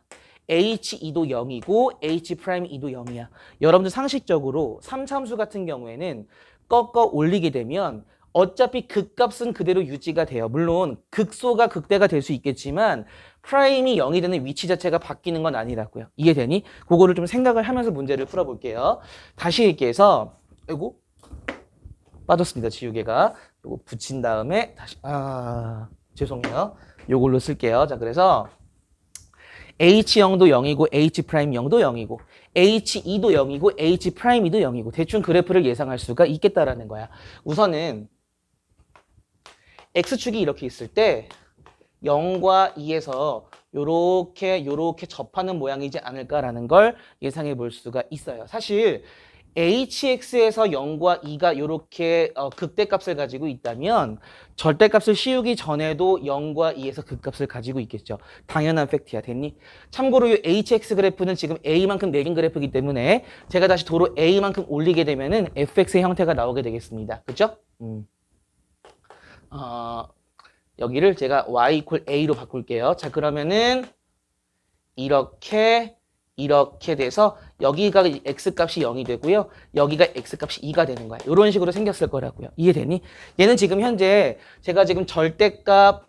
h2도 0이고 h'2도 0이야. 여러분들 상식적으로 3차 함수 같은 경우에는 꺾어 올리게 되면 어차피 극값은 그대로 유지가 돼요. 물론 극소가 극대가 될 수 있겠지만 프라임이 0이 되는 위치 자체가 바뀌는 건 아니라고요. 이해되니? 그거를 좀 생각을 하면서 문제를 풀어볼게요. 다시 얘기해서 아이고 빠졌습니다. 지우개가. 요거 붙인 다음에 다시 죄송해요. 요걸로 쓸게요. 자, 그래서 H0도 0이고 H'0도 0이고 H2도 0이고 H'2도 0이고 대충 그래프를 예상할 수가 있겠다라는 거야. 우선은 X축이 이렇게 있을 때 0과 2에서 요렇게 접하는 모양이지 않을까라는 걸 예상해 볼 수가 있어요. 사실 hx에서 0과 2가 이렇게 극대값을 가지고 있다면 절대값을 씌우기 전에도 0과 2에서 극값을 가지고 있겠죠. 당연한 팩트야. 됐니? 참고로 이 hx 그래프는 지금 a만큼 내린 그래프이기 때문에 제가 다시 도로 a만큼 올리게 되면은 fx의 형태가 나오게 되겠습니다. 그죠? 여기를 제가 y equal a로 바꿀게요. 자, 그러면은 이렇게 돼서 여기가 x값이 0이 되고요. 여기가 x값이 2가 되는 거야. 이런 식으로 생겼을 거라고요. 이해되니? 얘는 지금 현재 제가 지금 절대값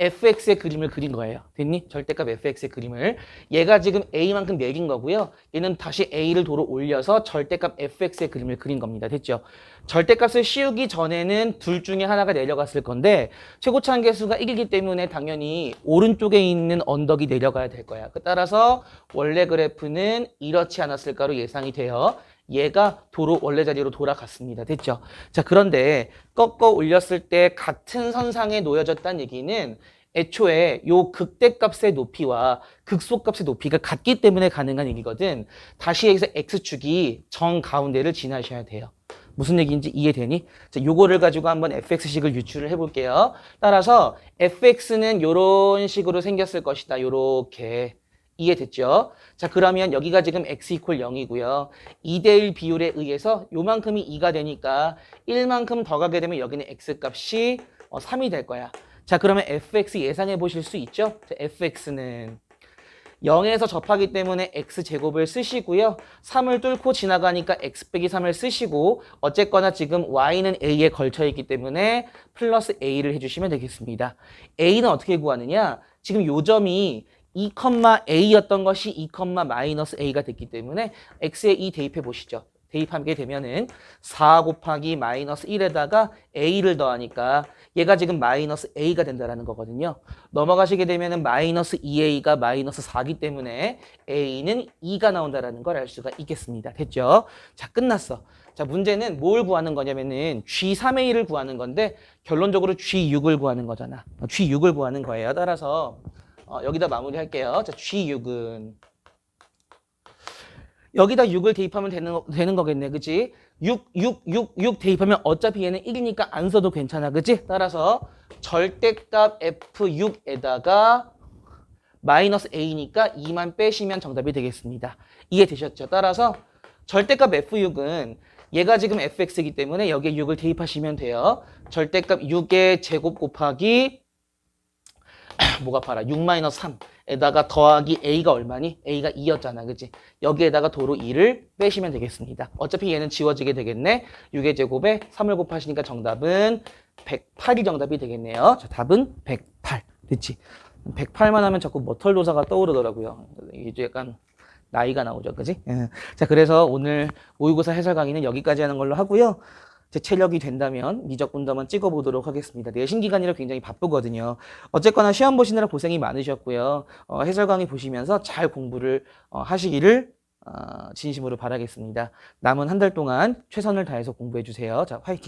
fx의 그림을 그린 거예요. 됐니? 절대값 fx의 그림을. 얘가 지금 a만큼 내린 거고요. 얘는 다시 a를 도로 올려서 절대값 fx의 그림을 그린 겁니다. 됐죠? 절대값을 씌우기 전에는 둘 중에 하나가 내려갔을 건데 최고차항계수가 1이기 때문에 당연히 오른쪽에 있는 언덕이 내려가야 될 거야. 따라서 원래 그래프는 이렇지 않았을까로 예상이 돼요. 얘가 도로 원래 자리로 돌아갔습니다. 됐죠? 자, 그런데 꺾어 올렸을 때 같은 선상에 놓여졌다는 얘기는 애초에 요 극대값의 높이와 극소값의 높이가 같기 때문에 가능한 얘기거든. 다시 여기서 x축이 정 가운데를 지나셔야 돼요. 무슨 얘기인지 이해되니? 자, 요거를 가지고 한번 fx식을 유추를 해볼게요. 따라서 fx는 요런 식으로 생겼을 것이다. 요렇게. 이해됐죠? 자, 그러면 여기가 지금 x 이퀄 0이고요. 2대1 비율에 의해서 요만큼이 2가 되니까 1만큼 더 가게 되면 여기는 x값이 3이 될 거야. 자, 그러면 fx 예상해 보실 수 있죠? 자, fx는 0에서 접하기 때문에 x제곱을 쓰시고요. 3을 뚫고 지나가니까 x 빼기 3을 쓰시고 어쨌거나 지금 y는 a에 걸쳐 있기 때문에 플러스 a를 해주시면 되겠습니다. a는 어떻게 구하느냐? 지금 요 점이 2,a였던 것이 2,-a가 됐기 때문에 x에 2 대입해 보시죠. 대입하게 되면은 4 곱하기 마이너스 1에다가 a를 더하니까 얘가 지금 마이너스 a가 된다는 거거든요. 넘어가시게 되면은 마이너스 2a가 마이너스 4기 때문에 a는 2가 나온다는 걸 알 수가 있겠습니다. 됐죠? 자, 끝났어. 자, 문제는 뭘 구하는 거냐면은 G3A를 구하는 건데 결론적으로 G6을 구하는 거잖아. G6을 구하는 거예요. 따라서 여기다 마무리할게요. 자, G6은 여기다 6을 대입하면 되는 거겠네. 그치? 6 대입하면 어차피 얘는 1이니까 안 써도 괜찮아. 그치? 따라서 절대값 F6에다가 마이너스 A니까 2만 빼시면 정답이 되겠습니다. 이해되셨죠? 따라서 절대값 F6은 얘가 지금 fx이기 때문에 여기에 6을 대입하시면 돼요. 절대값 6의 제곱 곱하기 뭐가 봐라 6-3에다가 더하기 a가 얼마니? a가 2였잖아. 그치? 여기에다가 도로 2를 빼시면 되겠습니다. 어차피 얘는 지워지게 되겠네. 6의 제곱에 3을 곱하시니까 정답은 108이 정답이 되겠네요. 자, 답은 108. 됐지? 108만 하면 자꾸 머털도사가 떠오르더라고요. 이제 약간 나이가 나오죠. 그지? 자, 그래서 오늘 모의고사 해설 강의는 여기까지 하는 걸로 하고요. 제 체력이 된다면 미적분도 한번 찍어보도록 하겠습니다. 내신 기간이라 굉장히 바쁘거든요. 어쨌거나 시험 보시느라 고생이 많으셨고요. 해설 강의 보시면서 잘 공부를 하시기를 진심으로 바라겠습니다. 남은 한 달 동안 최선을 다해서 공부해 주세요. 자, 화이팅!